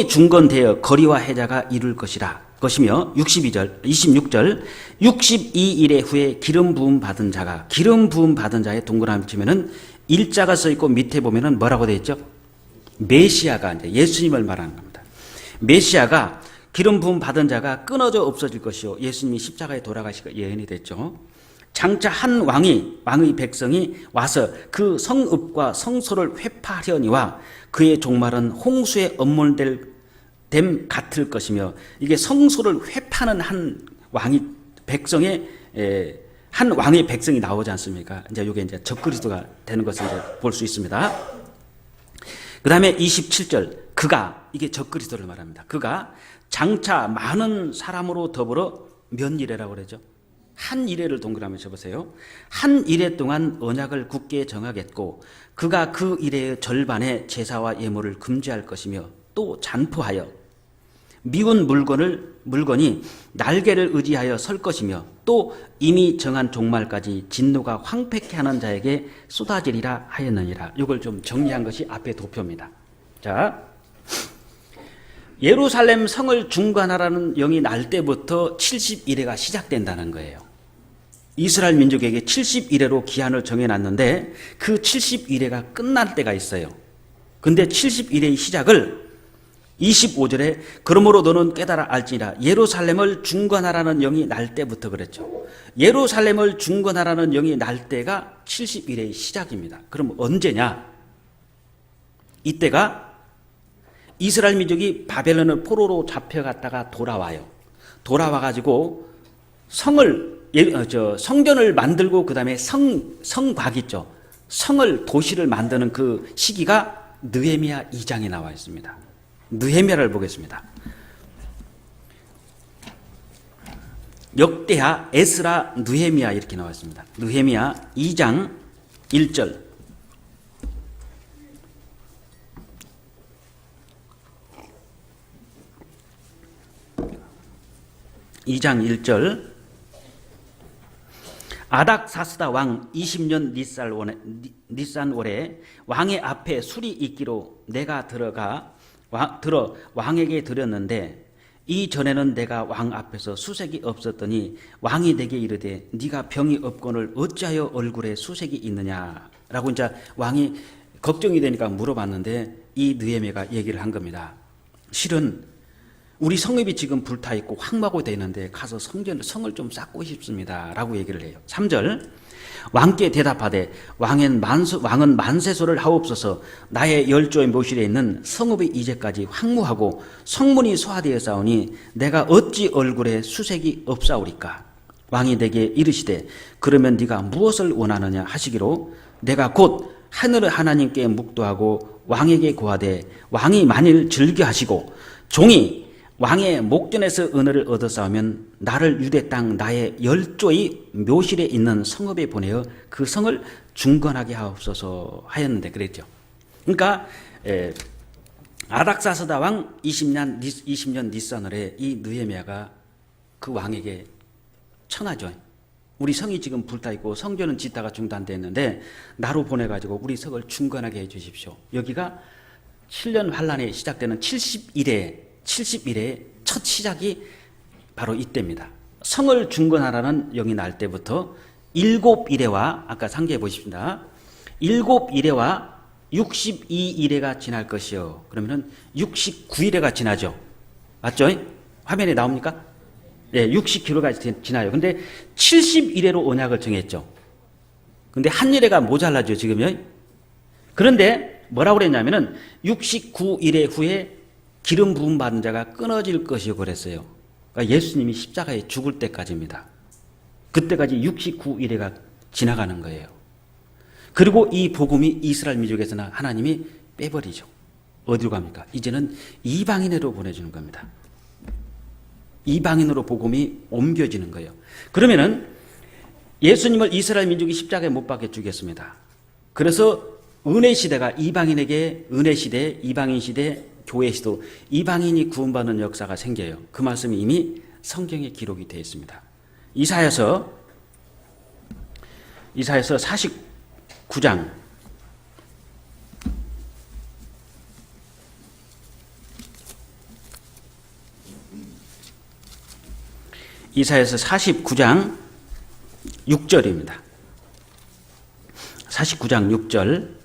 중건되어 거리와 해자가 이룰 것이며 26절 62일의 후에 기름 부음 받은 자의 동그라미 치면은 일자가 써 있고 밑에 보면은 뭐라고 되어 있죠? 메시아가 이제 예수님을 말하는 겁니다. 메시아가 기름 부음 받은 자가 끊어져 없어질 것이요. 예수님이 십자가에 돌아가시고 예언이 됐죠. 장차 한 왕의 백성이 와서 그 성읍과 성소를 회파하려니와 그의 종말은 홍수에 엄몰될 됨 같을 것이며 이게 성소를 회파하는 한 왕의 백성이 나오지 않습니까? 이제 이게 이제 적그리스도가 되는 것을 이제 볼 수 있습니다. 그 다음에 27절 이게 적그리스도를 말합니다. 그가 장차 많은 사람으로 더불어 몇 일에라고 그러죠? 한 일회를 동그라미 쳐보세요. 한 일회 동안 언약을 굳게 정하겠고 그가 그 일회의 절반의 제사와 예물을 금지할 것이며 또 잔포하여 미운 물건이 날개를 의지하여 설 것이며 또 이미 정한 종말까지 진노가 황폐케 하는 자에게 쏟아지리라 하였느니라. 이걸 좀 정리한 것이 앞에 도표입니다. 자, 예루살렘 성을 중건하라는 영이 날 때부터 70일회가 시작된다는 거예요. 이스라엘 민족에게 70일회로 기한을 정해놨는데 그 70일회가 끝날 때가 있어요. 근데 70일회의 시작을 25절에 그러므로 너는 깨달아 알지니라. 예루살렘을 중건하라는 영이 날 때부터 그랬죠. 예루살렘을 중건하라는 영이 날 때가 70일회의 시작입니다. 그럼 언제냐? 이때가 이스라엘 민족이 바벨론을 포로로 잡혀갔다가 돌아와가지고 성전을 만들고 그 다음에 성곽 있죠. 도시를 만드는 그 시기가 느헤미야 2장에 나와 있습니다. 느헤미야를 보겠습니다. 역대하, 에스라, 느헤미야 이렇게 나와 있습니다. 느헤미야 2장 1절. 아닥사스다 왕 20년 니산월에 왕의 앞에 술이 있기로 내가 들어 왕에게 드렸는데 이전에는 내가 왕 앞에서 수색이 없었더니 왕이 내게 이르되 네가 병이 없거늘 어찌하여 얼굴에 수색이 있느냐라고 이제 왕이 걱정이 되니까 물어봤는데 이 느헤미야가 얘기를 한 겁니다. 실은 우리 성읍이 지금 불타있고 황마고 되는데 가서 성을 좀 쌓고 싶습니다 라고 얘기를 해요. 3절 왕께 대답하되 왕은 만세소를 하옵소서. 나의 열조의 묘실에 있는 성읍이 이제까지 황무하고 성문이 소화되어 싸우니 내가 어찌 얼굴에 수색이 없사오리까. 왕이 내게 이르시되 그러면 네가 무엇을 원하느냐 하시기로 내가 곧 하늘의 하나님께 묵도하고 왕에게 고하되 왕이 만일 즐겨하시고 종이 왕의 목전에서 은혜를 얻어싸우면 나를 유대 땅 나의 열조의 묘실에 있는 성읍에 보내어 그 성을 중건하게 하옵소서 하였는데 그랬죠. 그러니까 아닥사스다 왕 20년 니산월에 이 느헤미야가 그 왕에게 청하죠. 우리 성이 지금 불타 있고 성전은 짓다가 중단됐는데 나로 보내가지고 우리 성을 중건하게 해주십시오. 여기가 7년 환란이 시작되는 70일에 첫 시작이 바로 이때입니다. 성을 중건하라는 영이 날 때부터 7일에와 아까 상기해 보십니다. 7일에와 62일에가 지날 것이요. 그러면은 69일에가 지나죠. 맞죠? 화면에 나옵니까? 네, 60km가 지나요. 근데 70일에로 언약을 정했죠. 근데 한 일회가 모자라죠, 지금요. 그런데 뭐라고 그랬냐면은 69일에 후에 기름 부음 받은 자가 끊어질 것이요 그랬어요. 그러니까 예수님이 십자가에 죽을 때까지입니다. 그때까지 69일에가 지나가는 거예요. 그리고 이 복음이 이스라엘 민족에서는 하나님이 빼버리죠. 어디로 갑니까? 이제는 이방인으로 보내주는 겁니다. 이방인으로 복음이 옮겨지는 거예요. 그러면은 예수님을 이스라엘 민족이 십자가에 못 박혀 죽였습니다. 그래서 은혜 시대가 이방인에게 은혜 시대, 이방인 시대, 교회 시도 이방인이 구원받는 역사가 생겨요. 그 말씀이 이미 성경에 기록이 되어 있습니다. 이사야서 49장 이사야서 49장 6절입니다. 49장 6절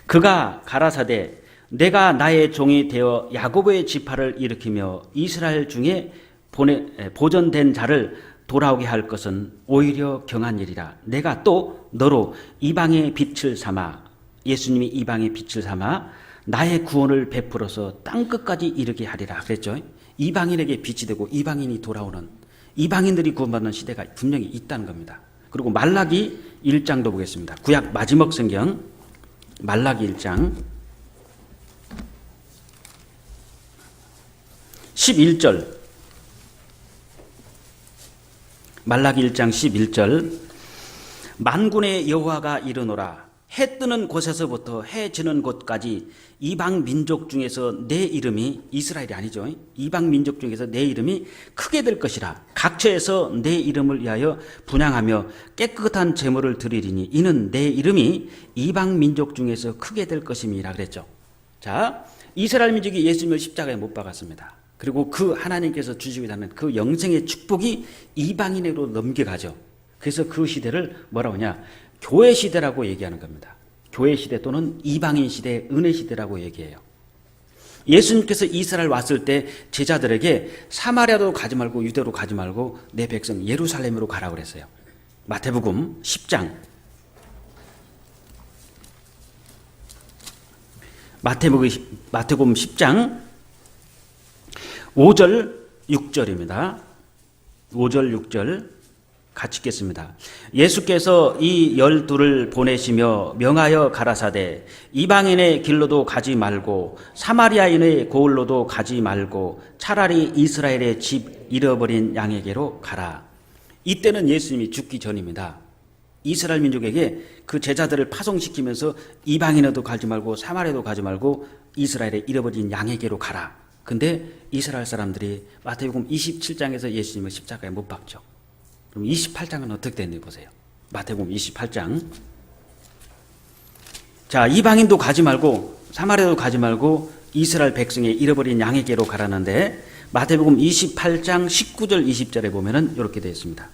그가 가라사대 내가 나의 종이 되어 야곱의 지파를 일으키며 이스라엘 중에 보존된 자를 돌아오게 할 것은 오히려 경한 일이라. 내가 또 너로 이방의 빛을 삼아 예수님이 이방의 빛을 삼아 나의 구원을 베풀어서 땅끝까지 이르게 하리라 그랬죠. 이방인에게 빛이 되고 이방인이 돌아오는 이방인들이 구원받는 시대가 분명히 있다는 겁니다. 그리고 말라기 1장도 보겠습니다. 구약 마지막 성경 말라기 1장 11절 말라기 1장 11절 만군의 여호와가 이르노라 해 뜨는 곳에서부터 해 지는 곳까지 이방 민족 중에서 내 이름이 이스라엘이 아니죠. 이방 민족 중에서 내 이름이 크게 될 것이라. 각처에서 내 이름을 위하여 분향하며 깨끗한 제물을 드리리니 이는 내 이름이 이방 민족 중에서 크게 될 것임이라 그랬죠. 자, 이스라엘 민족이 예수님을 십자가에 못 박았습니다. 그리고 그 하나님께서 주시고자 하는 그 영생의 축복이 이방인으로 넘겨가죠. 그래서 그 시대를 뭐라고 하냐? 교회 시대라고 얘기하는 겁니다. 교회 시대 또는 이방인 시대, 은혜 시대라고 얘기해요. 예수님께서 이스라엘 왔을 때 제자들에게 사마리아도 가지 말고 유대로 가지 말고 내 백성 예루살렘으로 가라고 그랬어요. 마태복음 10장 마태복음 10장 5절 6절입니다. 5절 6절 같이 읽겠습니다. 예수께서 이 12를 보내시며 명하여 가라사대 이방인의 길로도 가지 말고 사마리아인의 고을로도 가지 말고 차라리 이스라엘의 집 잃어버린 양에게로 가라. 이때는 예수님이 죽기 전입니다. 이스라엘 민족에게 그 제자들을 파송시키면서 이방인에도 가지 말고 사마리아도 가지 말고 이스라엘의 잃어버린 양에게로 가라. 근데 이스라엘 사람들이 마태복음 27장에서 예수님을 십자가에 못 박죠. 그럼 28장은 어떻게 됐는지 보세요. 마태복음 28장. 자, 이방인도 가지 말고 사마리아도 가지 말고 이스라엘 백성의 잃어버린 양에게로 가라는데 마태복음 28장 19절 20절에 보면은 이렇게 되어 있습니다.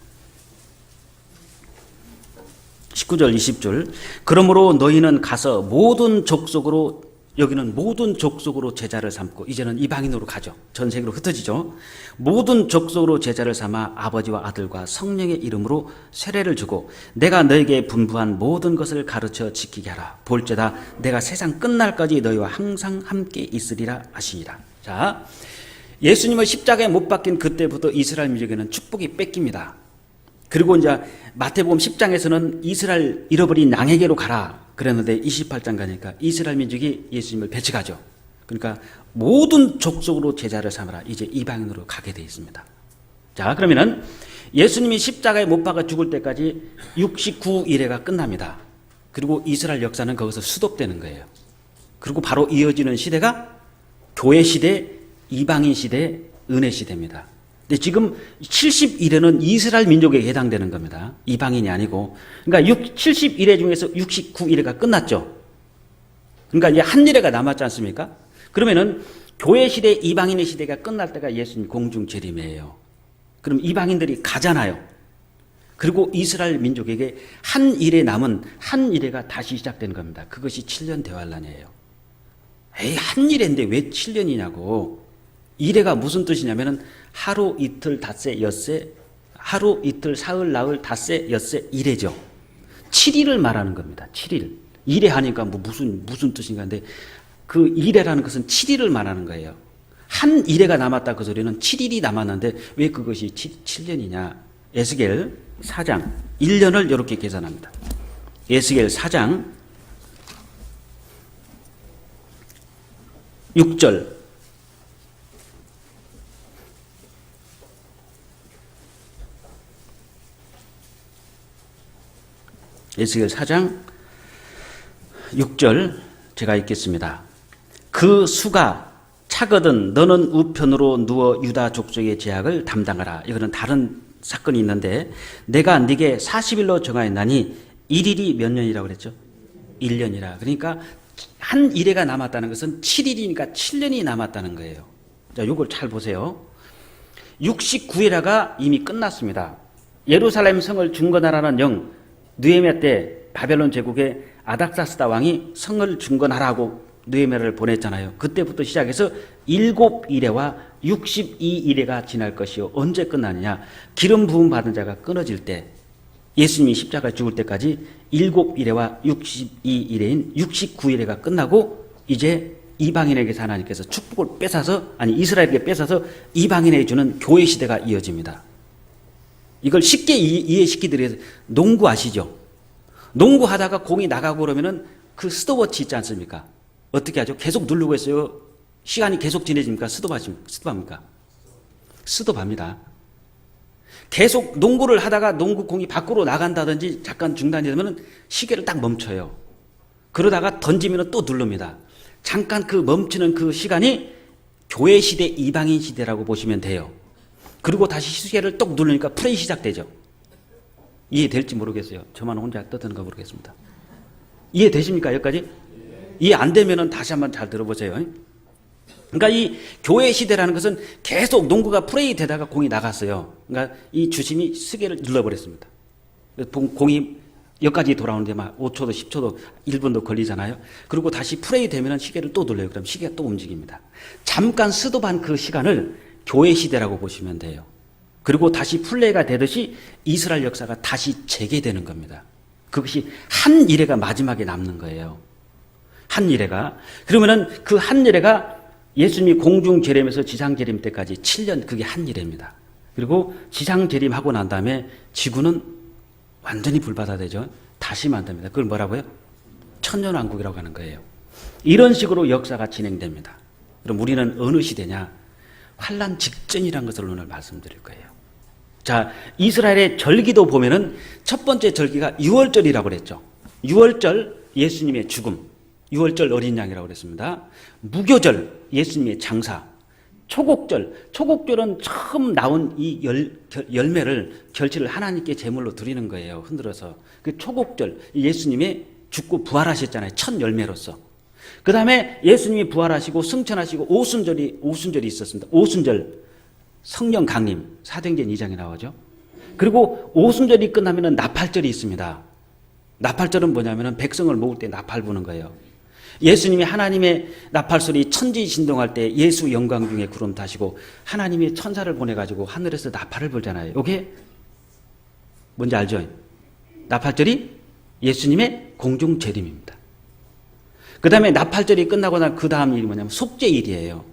19절 20절 그러므로 너희는 가서 모든 족속으로 여기는 모든 족속으로 제자를 삼고 이제는 이방인으로 가죠. 전 세계로 흩어지죠. 모든 족속으로 제자를 삼아 아버지와 아들과 성령의 이름으로 세례를 주고 내가 너에게 분부한 모든 것을 가르쳐 지키게 하라. 볼지어다 내가 세상 끝날까지 너희와 항상 함께 있으리라 하시니라. 자, 예수님을 십자가에 못 박힌 그때부터 이스라엘 민족에는 축복이 뺏깁니다. 그리고 이제 마태복음 10장에서는 이스라엘 잃어버린 양에게로 가라 그랬는데 28장 가니까 이스라엘 민족이 예수님을 배척하죠. 그러니까 모든 족속으로 제자를 삼아라. 이제 이방인으로 가게 되어 있습니다. 자, 그러면은 예수님이 십자가에 못 박아 죽을 때까지 69일회가 끝납니다. 그리고 이스라엘 역사는 거기서 수독되는 거예요. 그리고 바로 이어지는 시대가 교회 시대, 이방인 시대, 은혜 시대입니다. 근데 지금 71회는 이스라엘 민족에 해당되는 겁니다. 이방인이 아니고. 그러니까 71회 중에서 69일회가 끝났죠. 그러니까 이제 한 일회가 남았지 않습니까? 그러면은 교회 시대, 이방인의 시대가 끝날 때가 예수님 공중 재림이에요. 그럼 이방인들이 가잖아요. 그리고 이스라엘 민족에게 한 일회 남은 한 일회가 다시 시작되는 겁니다. 그것이 7년 대환란이에요. 에이, 한 일회인데 왜 7년이냐고. 일회가 무슨 뜻이냐면은 하루 이틀 닷새 엿새, 하루 이틀 사흘 나흘 닷새 엿새 일회죠. 7일을 말하는 겁니다. 7일. 일회 하니까 뭐 무슨 뜻인가 한데 그 일회라는 것은 7일을 말하는 거예요. 한 일회가 남았다 그 소리는 7일이 남았는데 왜 그것이 7년이냐. 에스겔 4장 1년을 이렇게 계산합니다. 에스겔 4장 6절 에스겔 4장 6절 제가 읽겠습니다. 그 수가 차거든 너는 우편으로 누워 유다 족속의 제약을 담당하라. 이거는 다른 사건이 있는데 내가 네게 40일로 정하였나니 1일이 몇 년이라고 그랬죠? 1년이라. 그러니까 한 일회가 남았다는 것은 7일이니까 7년이 남았다는 거예요. 자, 이걸 잘 보세요. 69일화가 이미 끝났습니다. 예루살렘 성을 중건하라는 영 느헤미야 때 바벨론 제국의 아닥사스다 왕이 성을 중건하라고 느헤미야를 보냈잖아요. 그때부터 시작해서 7일회와 62일회가 지날 것이요. 언제 끝나느냐? 기름 부음 받은 자가 끊어질 때 예수님이 십자가에 죽을 때까지 7일회와 62일회인 69일회가 끝나고 이제 이방인에게서 하나님께서 축복을 뺏어서 이스라엘에게 뺏어서 이방인에게 주는 교회 시대가 이어집니다. 이걸 쉽게 이해시키기 위해서 농구 아시죠? 농구하다가 공이 나가고 그러면은 그 스톱워치 있지 않습니까? 어떻게 하죠? 계속 누르고 있어요. 시간이 계속 지내집니까? 스톱합니까? 스톱합니다. 계속 농구를 하다가 농구 공이 밖으로 나간다든지 잠깐 중단이 되면 시계를 딱 멈춰요. 그러다가 던지면 또 누릅니다. 잠깐 그 멈추는 그 시간이 교회 시대, 이방인 시대라고 보시면 돼요. 그리고 다시 시계를 똑 누르니까 프레이 시작되죠. 이해될지 모르겠어요. 저만 혼자 떠드는 거 모르겠습니다. 이해되십니까? 여기까지? 이해 안 되면은 다시 한번 잘 들어보세요. 그러니까 이 교회 시대라는 것은 계속 농구가 프레이 되다가 공이 나갔어요. 그러니까 이 주심이 시계를 눌러버렸습니다. 공이 여기까지 돌아오는데 막 5초도 10초도 1분도 걸리잖아요. 그리고 다시 프레이 되면은 시계를 또 눌러요. 그럼 시계가 또 움직입니다. 잠깐 스톱한 그 시간을 교회 시대라고 보시면 돼요. 그리고 다시 플레이가 되듯이 이스라엘 역사가 다시 재개되는 겁니다. 그것이 한 일회가 마지막에 남는 거예요. 한 일회가. 그러면은 그 한 일회가 예수님이 공중 재림에서 지상 재림 때까지 7년, 그게 한 일회입니다. 그리고 지상 재림하고 난 다음에 지구는 완전히 불바다되죠. 다시 만듭니다. 그걸 뭐라고요? 천년왕국이라고 하는 거예요. 이런 식으로 역사가 진행됩니다. 그럼 우리는 어느 시대냐? 환란 직전이라는 것을 오늘 말씀드릴 거예요. 자, 이스라엘의 절기도 보면은 첫 번째 절기가 유월절이라고 그랬죠. 유월절 예수님의 죽음, 유월절 어린 양이라고 그랬습니다. 무교절 예수님의 장사, 초곡절은 처음 나온 이 열매를 결실을 하나님께 제물로 드리는 거예요. 흔들어서. 그 초곡절 예수님의 죽고 부활하셨잖아요. 첫 열매로서. 그 다음에 예수님이 부활하시고 승천하시고 오순절이 있었습니다. 오순절 성령 강림 사도행전 2장에 나오죠. 그리고 오순절이 끝나면 나팔절이 있습니다. 나팔절은 뭐냐면 백성을 모을 때 나팔 부는 거예요. 예수님이 하나님의 나팔소리 천지 진동할 때 예수 영광 중에 구름 타시고 하나님이 천사를 보내가지고 하늘에서 나팔을 불잖아요. 이게 뭔지 알죠? 나팔절이 예수님의 공중 재림입니다. 그 다음에 나팔절이 끝나고 난 그 다음 일이 뭐냐면 속죄일이에요.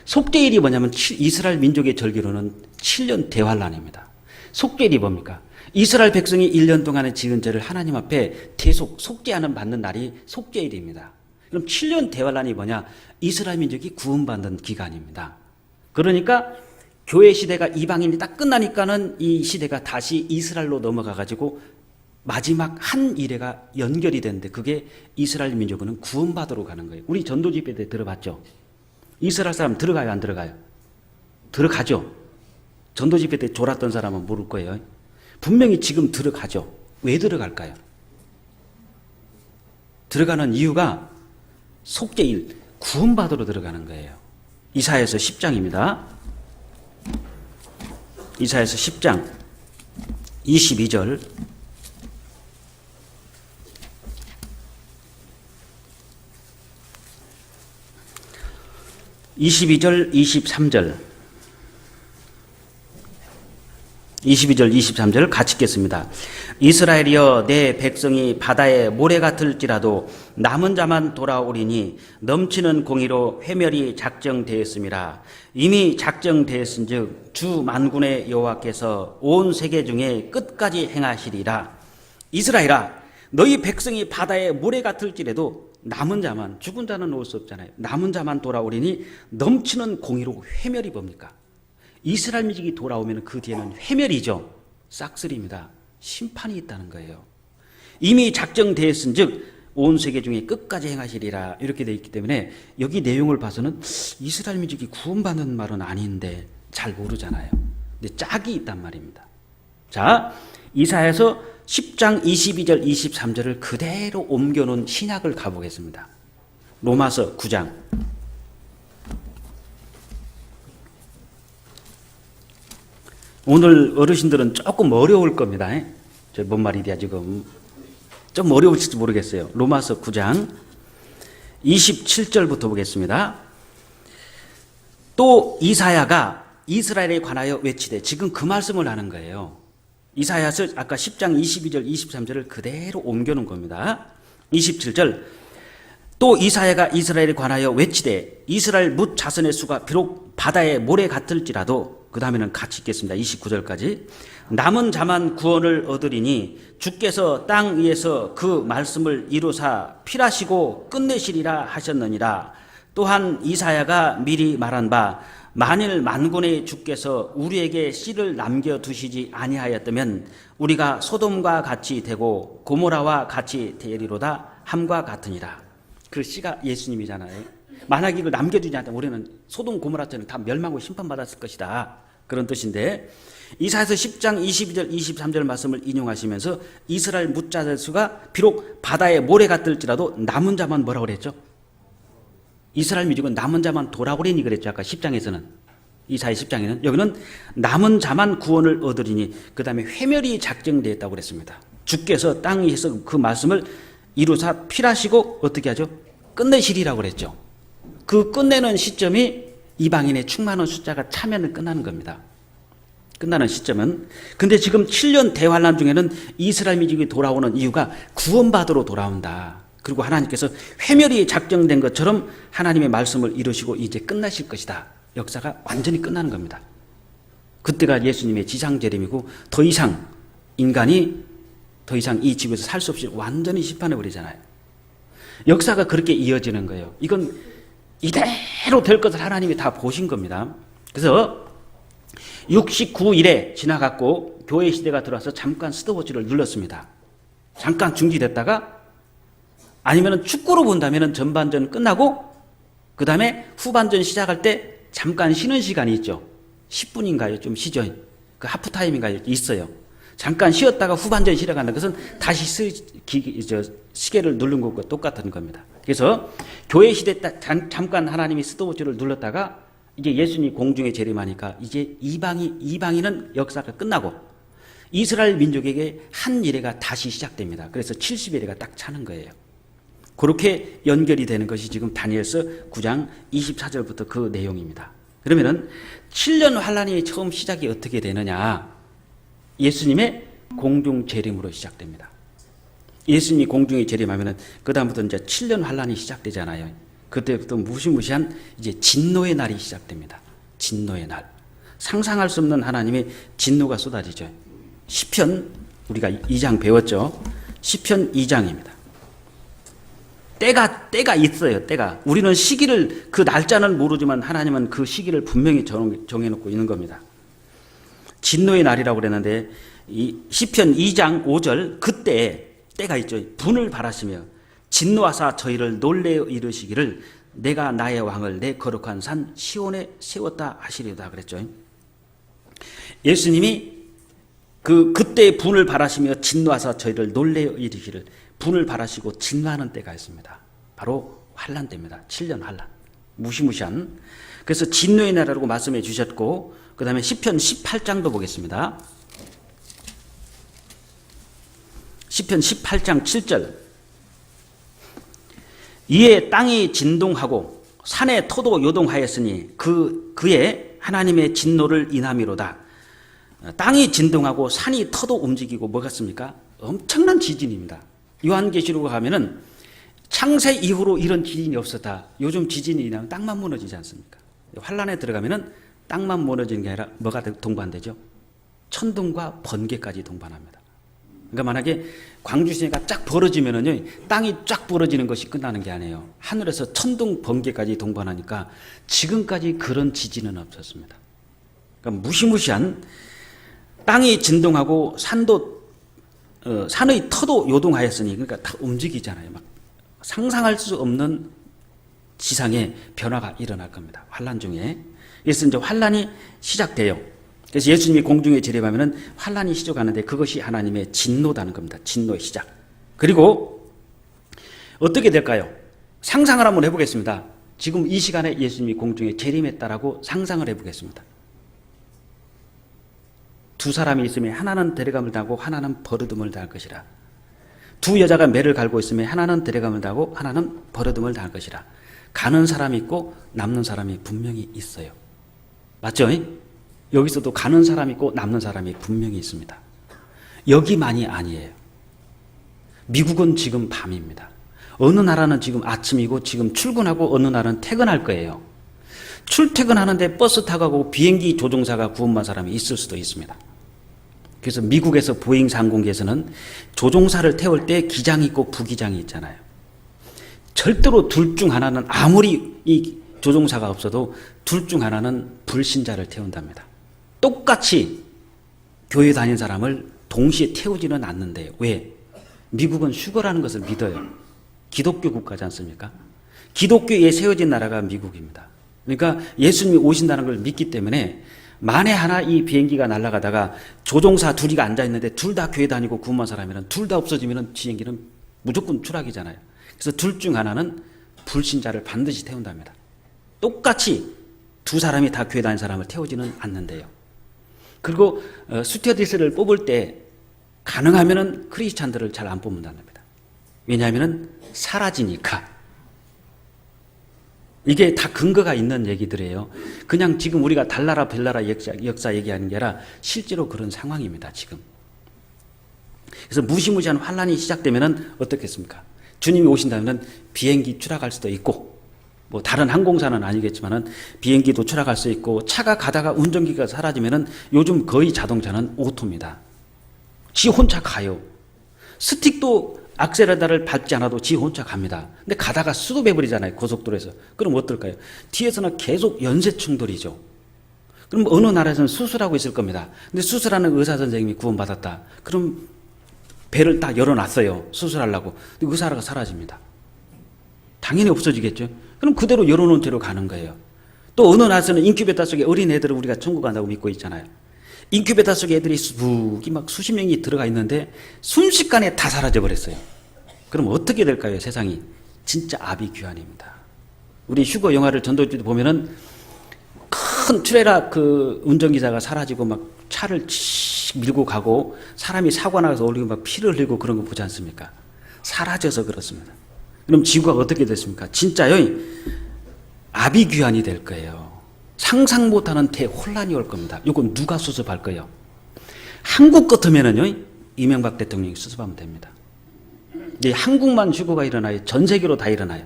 속죄일이 뭐냐면 이스라엘 민족의 절기로는 7년 대환란입니다. 속죄일이 뭡니까? 이스라엘 백성이 1년 동안에 지은 죄를 하나님 앞에 대속 속죄하는 받는 날이 속죄일입니다. 그럼 7년 대환란이 뭐냐? 이스라엘 민족이 구원받는 기간입니다. 그러니까 교회 시대가 이방인이 딱 끝나니까는 이 시대가 다시 이스라엘로 넘어가 가지고 마지막 한 일회가 연결이 되는데 그게 이스라엘 민족은 구원받으러 가는 거예요. 우리 전도 집회 때 들어봤죠? 이스라엘 사람 들어가요, 안 들어가요? 들어가죠. 전도 집회 때 졸았던 사람은 모를 거예요. 분명히 지금 들어가죠. 왜 들어갈까요? 들어가는 이유가 속죄일, 구원받으러 들어가는 거예요. 이사야서 10장입니다. 이사야서 10장 22절 22절 23절 22절 23절 같이 읽겠습니다. 이스라엘이여 내 백성이 바다의 모래 같을지라도 남은 자만 돌아오리니 넘치는 공의로 회멸이 작정되었음이라. 이미 작정되었은즉 주 만군의 여호와께서 온 세계 중에 끝까지 행하시리라. 이스라엘아 너희 백성이 바다의 모래 같을지라도 남은 자만, 죽은 자는 올 수 없잖아요. 남은 자만 돌아오리니 넘치는 공의로 회멸이 뭡니까? 이스라엘 민족이 돌아오면 그 뒤에는 회멸이죠. 싹쓸이입니다. 심판이 있다는 거예요. 이미 작정되었은즉 온 세계 중에 끝까지 행하시리라 이렇게 되어 있기 때문에 여기 내용을 봐서는 이스라엘 민족이 구원받는 말은 아닌데 잘 모르잖아요. 근데 짝이 있단 말입니다. 자, 이사야서 10장 22절 23절을 그대로 옮겨놓은 신약을 가보겠습니다. 로마서 9장 오늘 어르신들은 조금 어려울 겁니다. 저 뭔 말이야 지금 좀 어려울지도 모르겠어요. 로마서 9장 27절부터 보겠습니다. 또 이사야가 이스라엘에 관하여 외치되 지금 그 말씀을 하는 거예요. 이사야서 아까 10장 22절 23절을 그대로 옮겨놓은 겁니다. 27절 또 이사야가 이스라엘에 관하여 외치되 이스라엘 뭇 자손의 수가 비록 바다의 모래 같을지라도 그 다음에는 같이 읽겠습니다. 29절까지 남은 자만 구원을 얻으리니 주께서 땅 위에서 그 말씀을 이루사 필하시고 끝내시리라 하셨느니라. 또한 이사야가 미리 말한 바 만일 만군의 주께서 우리에게 씨를 남겨두시지 아니하였다면 우리가 소돔과 같이 되고 고모라와 같이 되리로다 함과 같으니라. 그 씨가 예수님이잖아요. 만약 이걸 남겨두지 않다면 우리는 소돔 고모라처럼 다 멸망하고 심판받았을 것이다. 그런 뜻인데 이사야서 10장 22절 23절 말씀을 인용하시면서 이스라엘 뭇자들 수가 비록 바다에 모래 같을지라도 남은 자만 뭐라고 그랬죠? 이스라엘 민족은 남은 자만 돌아오리니 그랬죠. 아까 10장에서는 이사야 10장에는 여기는 남은 자만 구원을 얻으리니 그 다음에 회멸이 작정되었다고 그랬습니다. 주께서 땅 위에서 그 말씀을 이루사 필하시고 어떻게 하죠? 끝내시리라고 그랬죠. 그 끝내는 시점이 이방인의 충만한 숫자가 차면은 끝나는 겁니다. 끝나는 시점은. 근데 지금 7년 대환란 중에는 이스라엘 민족이 돌아오는 이유가 구원받으러 돌아온다. 그리고 하나님께서 회멸이 작정된 것처럼 하나님의 말씀을 이루시고 이제 끝나실 것이다. 역사가 완전히 끝나는 겁니다. 그때가 예수님의 지상재림이고 더 이상 인간이 더 이상 이 지구에서 살 수 없이 완전히 심판해버리잖아요. 역사가 그렇게 이어지는 거예요. 이건 이대로 될 것을 하나님이 다 보신 겁니다. 그래서 69일에 지나갔고 교회 시대가 들어와서 잠깐 스톱워치를 눌렀습니다. 잠깐 중지됐다가 아니면 축구로 본다면 전반전 끝나고 그 다음에 후반전 시작할 때 잠깐 쉬는 시간이 있죠. 10분인가요? 좀 쉬죠. 그 하프타임인가요? 있어요. 잠깐 쉬었다가 후반전 시작한다. 그것은 다시 시계를 누른 것과 똑같은 겁니다. 그래서 교회 시대 때 잠깐 하나님이 스톱워치를 눌렀다가 이제 예수님이 공중에 재림하니까 이제 이방인은 역사가 끝나고 이스라엘 민족에게 한 일회가 다시 시작됩니다. 그래서 70일회가 딱 차는 거예요. 그렇게 연결이 되는 것이 지금 다니엘서 9장 24절부터 그 내용입니다. 그러면은 7년 환란이 처음 시작이 어떻게 되느냐? 예수님의 공중 재림으로 시작됩니다. 예수님이 공중에 재림하면은 그다음부터 이제 7년 환란이 시작되잖아요. 그때부터 무시무시한 이제 진노의 날이 시작됩니다. 진노의 날. 상상할 수 없는 하나님의 진노가 쏟아지죠. 시편 우리가 2장 배웠죠. 시편 2장입니다. 때가 있어요. 때가. 우리는 시기를 그 날짜는 모르지만 하나님은 그 시기를 분명히 정해놓고 있는 겁니다. 진노의 날이라고 그랬는데 이 시편 2장 5절 그때 때가 있죠. 분을 바라시며 진노하사 저희를 놀래어 이르시기를 내가 나의 왕을 내 거룩한 산 시온에 세웠다 하시리다 그랬죠. 예수님이 그때 분을 바라시며 진노하사 저희를 놀래어 이르시기를 분을 바라시고 진노하는 때가 있습니다. 바로 환란 때입니다. 7년 환란. 무시무시한. 그래서 진노의 날이라고 말씀해 주셨고 그 다음에 시편 18장도 보겠습니다. 시편 18장 7절 이에 땅이 진동하고 산의 터도 요동하였으니 그의 하나님의 진노를 인함이로다. 땅이 진동하고 산이 터도 움직이고 뭐가 습니까? 엄청난 지진입니다. 요한계시록 가면은 창세 이후로 이런 지진이 없었다. 요즘 지진이 나면 땅만 무너지지 않습니까? 환란에 들어가면은 땅만 무너지는 게 아니라 뭐가 동반되죠? 천둥과 번개까지 동반합니다. 그러니까 만약에 광주시내가 쫙 벌어지면은요, 땅이 쫙 벌어지는 것이 끝나는 게 아니에요. 하늘에서 천둥 번개까지 동반하니까 지금까지 그런 지진은 없었습니다. 그러니까 무시무시한 땅이 진동하고 산의 터도 요동하였으니 그러니까 다 움직이잖아요. 막 상상할 수 없는 지상의 변화가 일어날 겁니다. 환란 중에. 그래서 이제 환란이 시작돼요. 그래서 예수님이 공중에 재림하면은 환란이 시작하는데 그것이 하나님의 진노다는 겁니다. 진노의 시작. 그리고 어떻게 될까요? 상상을 한번 해보겠습니다. 지금 이 시간에 예수님이 공중에 재림했다라고 상상을 해보겠습니다. 두 사람이 있으면 하나는 데려감을 당하고 하나는 버르듬을 당할 것이라. 두 여자가 매를 갈고 있으면 하나는 데려감을 당하고 하나는 버르듬을 당할 것이라. 가는 사람이 있고 남는 사람이 분명히 있어요. 맞죠? 여기서도 가는 사람이 있고 남는 사람이 분명히 있습니다. 여기만이 아니에요. 미국은 지금 밤입니다. 어느 나라는 지금 아침이고 지금 출근하고 어느 나라는 퇴근할 거예요. 출퇴근하는데 버스 타고 가고 비행기 조종사가 구원받은 사람이 있을 수도 있습니다. 그래서 미국에서 보잉 항공기에서는 조종사를 태울 때 기장이 있고 부기장이 있잖아요. 절대로 둘 중 하나는 아무리 이 조종사가 없어도 둘 중 하나는 불신자를 태운답니다. 똑같이 교회 다닌 사람을 동시에 태우지는 않는데요. 왜? 미국은 휴거라는 것을 믿어요. 기독교 국가지 않습니까? 기독교에 세워진 나라가 미국입니다. 그러니까 예수님이 오신다는 걸 믿기 때문에 만에 하나 이 비행기가 날아가다가 조종사 둘이 앉아있는데 둘 다 교회 다니고 구원한 사람이면 둘 다 없어지면 비행기는 무조건 추락이잖아요. 그래서 둘 중 하나는 불신자를 반드시 태운답니다. 똑같이 두 사람이 다 교회 다닌 사람을 태우지는 않는데요. 그리고 스튜어디스를 뽑을 때 가능하면 크리스찬들을 잘 안 뽑는답니다. 왜냐하면 사라지니까. 이게 다 근거가 있는 얘기들이에요. 그냥 지금 우리가 달나라 벨나라 역사 얘기하는 게 아니라 실제로 그런 상황입니다. 지금. 그래서 무시무시한 환란이 시작되면 어떻겠습니까? 주님이 오신다면 비행기 추락할 수도 있고 뭐 다른 항공사는 아니겠지만은 비행기도 추락할 수 있고 차가 가다가 운전기가 사라지면은 요즘 거의 자동차는 오토입니다. 지 혼자 가요. 스틱도 악셀레다를 밟지 않아도 지 혼자 갑니다. 근데 가다가 수도배버리잖아요. 고속도로에서. 그럼 어떨까요? 뒤에서는 계속 연쇄 충돌이죠. 그럼 어느 나라에서는 수술하고 있을 겁니다. 근데 수술하는 의사 선생님이 구원받았다. 그럼 배를 딱 열어놨어요. 수술하려고. 근데 의사가 사라집니다. 당연히 없어지겠죠. 그럼 그대로 열어놓은 채로 가는 거예요. 또 어느 나라에서는 인큐베이터 속에 어린 애들을 우리가 천국 간다고 믿고 있잖아요. 인큐베이터 속에 애들이 수북이 막 수십 명이 들어가 있는데 순식간에 다 사라져 버렸어요. 그럼 어떻게 될까요? 세상이 진짜 아비규환입니다. 우리 휴거 영화를 전도주도 보면은 큰 트레일러 그 운전기사가 사라지고 막 차를 밀고 가고 사람이 사고 나서 올리고 막 피를 흘리고 그런 거 보지 않습니까? 사라져서 그렇습니다. 그럼 지구가 어떻게 됐습니까? 진짜요, 아비규환이 될 거예요. 상상 못하는 대혼란이 올 겁니다. 이건 누가 수습할 거예요? 한국 같으면은요, 이명박 대통령이 수습하면 됩니다. 이제 한국만事故가 일어나요? 전 세계로 다 일어나요.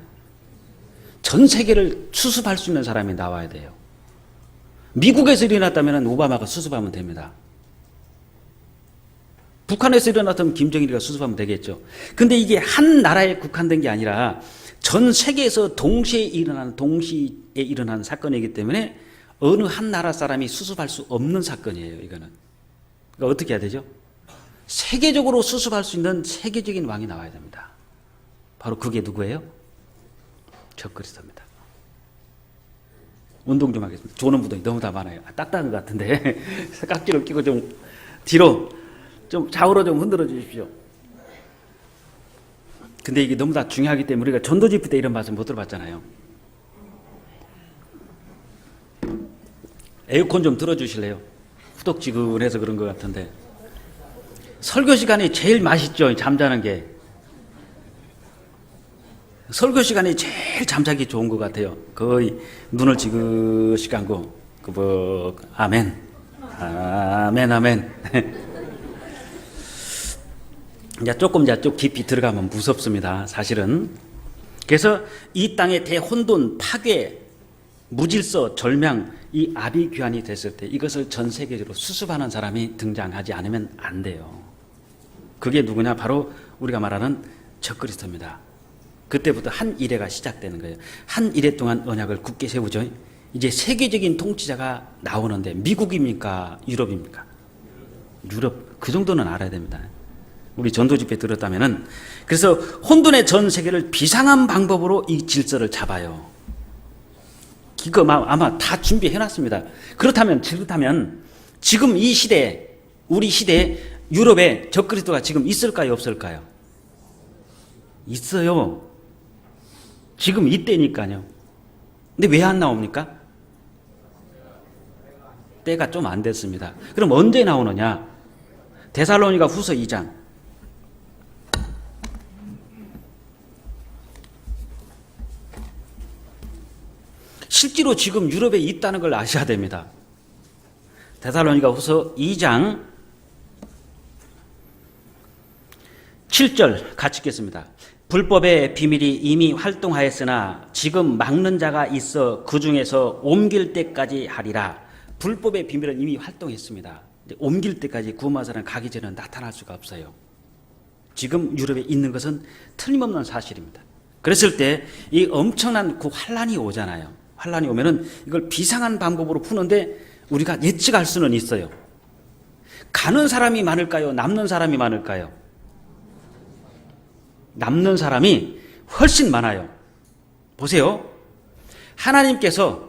전 세계를 수습할 수 있는 사람이 나와야 돼요. 미국에서 일어났다면 오바마가 수습하면 됩니다. 북한에서 일어났다면 김정일이가 수습하면 되겠죠. 근데 이게 한 나라에 국한된 게 아니라 전 세계에서 동시에 일어나는 사건이기 때문에 어느 한 나라 사람이 수습할 수 없는 사건이에요, 이거는. 그러니까 어떻게 해야 되죠? 세계적으로 수습할 수 있는 세계적인 왕이 나와야 됩니다. 바로 그게 누구예요? 적그리스도입니다. 운동 좀 하겠습니다. 조는 부동이 너무 다 많아요. 딱딱한 것 같은데 깍지를 끼고 좀 뒤로 좀 좌우로 좀 흔들어 주십시오. 근데 이게 너무 다 중요하기 때문에 우리가 전도 집회 때 이런 말씀 못 들어봤잖아요. 에어컨 좀 틀어주실래요? 후덕지근해서 그런 것 같은데. 설교 시간이 제일 맛있죠, 잠자는 게. 설교 시간이 제일 잠자기 좋은 것 같아요. 거의 눈을 지그시 감고 아멘, 아멘, 아멘. 이제 조금 깊이 들어가면 무섭습니다, 사실은. 그래서 이 땅의 대혼돈, 파괴, 무질서, 절명, 이 아비규환이 됐을 때 이것을 전 세계적으로 수습하는 사람이 등장하지 않으면 안 돼요. 그게 누구냐? 바로 우리가 말하는 적그리스도입니다. 그때부터 한 이래가 시작되는 거예요. 한 이래 동안 언약을 굳게 세우죠. 이제 세계적인 통치자가 나오는데 미국입니까? 유럽입니까? 유럽. 그 정도는 알아야 됩니다. 우리 전도 집회 들었다면은. 그래서 혼돈의 전 세계를 비상한 방법으로 이 질서를 잡아요. 이거 아마 다 준비해 놨습니다. 그렇다면 지금 이 시대에, 우리 시대에 유럽에 적그리스도가 지금 있을까요? 없을까요? 있어요. 지금 이때니까요. 근데 왜 안 나옵니까? 때가 좀 안 됐습니다. 그럼 언제 나오느냐? 데살로니가 후서 2장. 실제로 지금 유럽에 있다는 걸 아셔야 됩니다. 데살로니가 후서 2장 7절 같이 읽겠습니다. 불법의 비밀이 이미 활동하였으나 지금 막는 자가 있어 그 중에서 옮길 때까지 하리라. 불법의 비밀은 이미 활동했습니다. 옮길 때까지 구원받은 가기 전에 나타날 수가 없어요. 지금 유럽에 있는 것은 틀림없는 사실입니다. 그랬을 때 이 엄청난 그 환란이 오잖아요. 환란이 오면은 이걸 비상한 방법으로 푸는데 우리가 예측할 수는 있어요. 가는 사람이 많을까요? 남는 사람이 많을까요? 남는 사람이 훨씬 많아요. 보세요. 하나님께서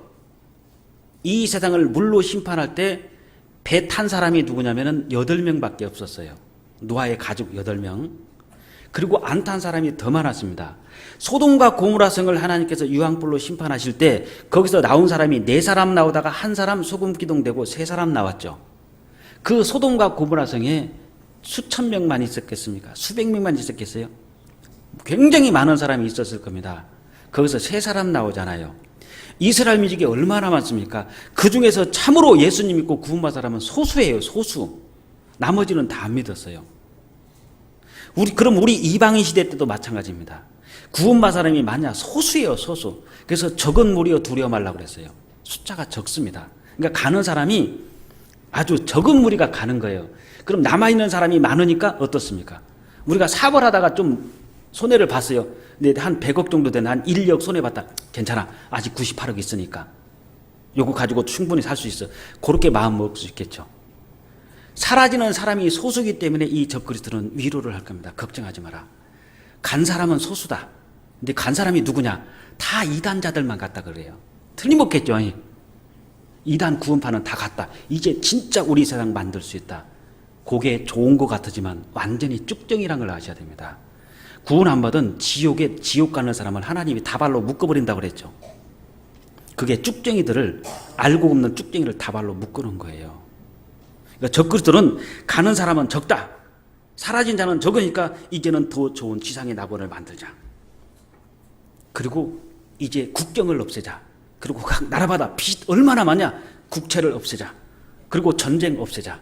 이 세상을 물로 심판할 때 배 탄 사람이 누구냐면은 8명밖에 없었어요. 노아의 가족 8명. 그리고 안 탄 사람이 더 많았습니다. 소돔과 고모라 성을 하나님께서 유황불로 심판하실 때 거기서 나온 사람이 4사람 나오다가 1사람 소금 기둥되고 3사람 나왔죠. 그 소돔과 고모라 성에 수천 명만 있었겠습니까? 수백 명만 있었겠어요? 굉장히 많은 사람이 있었을 겁니다. 거기서 3사람 나오잖아요. 이스라엘 민족이 얼마나 많습니까? 그 중에서 참으로 예수님 믿고 구원받은 사람은 소수예요, 소수. 나머지는 다 안 믿었어요. 그럼 우리 이방인 시대 때도 마찬가지입니다. 구원받은 사람이 많냐? 소수예요, 소수. 그래서 적은 무리여 두려워 말라고 그랬어요. 숫자가 적습니다. 그러니까 가는 사람이 아주 적은 무리가 가는 거예요. 그럼 남아있는 사람이 많으니까 어떻습니까? 우리가 사업을 하다가 좀 손해를 봤어요. 근데 한 100억 정도 되는 한 1억 손해봤다. 괜찮아. 아직 98억 있으니까. 요거 가지고 충분히 살 수 있어. 그렇게 마음 먹을 수 있겠죠. 사라지는 사람이 소수기 때문에 이 적그리스도는 위로를 할 겁니다. 걱정하지 마라. 간 사람은 소수다. 근데 간 사람이 누구냐? 다 이단자들만 갔다 그래요. 틀림없겠죠. 이단 구원파는 다 갔다. 이제 진짜 우리 세상 만들 수 있다. 그게 좋은 것 같지만 완전히 쭉정이라는 걸 아셔야 됩니다. 구원 안 받은 지옥 가는 사람을 하나님이 다발로 묶어버린다고 그랬죠. 그게 쭉정이들을, 알고 없는 쭉정이를 다발로 묶어놓은 거예요. 그러니까 적그리스도는 가는 사람은 적다. 사라진 자는 적으니까 이제는 더 좋은 지상의 낙원을 만들자. 그리고 이제 국경을 없애자. 그리고 각 나라마다 빚 얼마나 많냐? 국채를 없애자. 그리고 전쟁 없애자.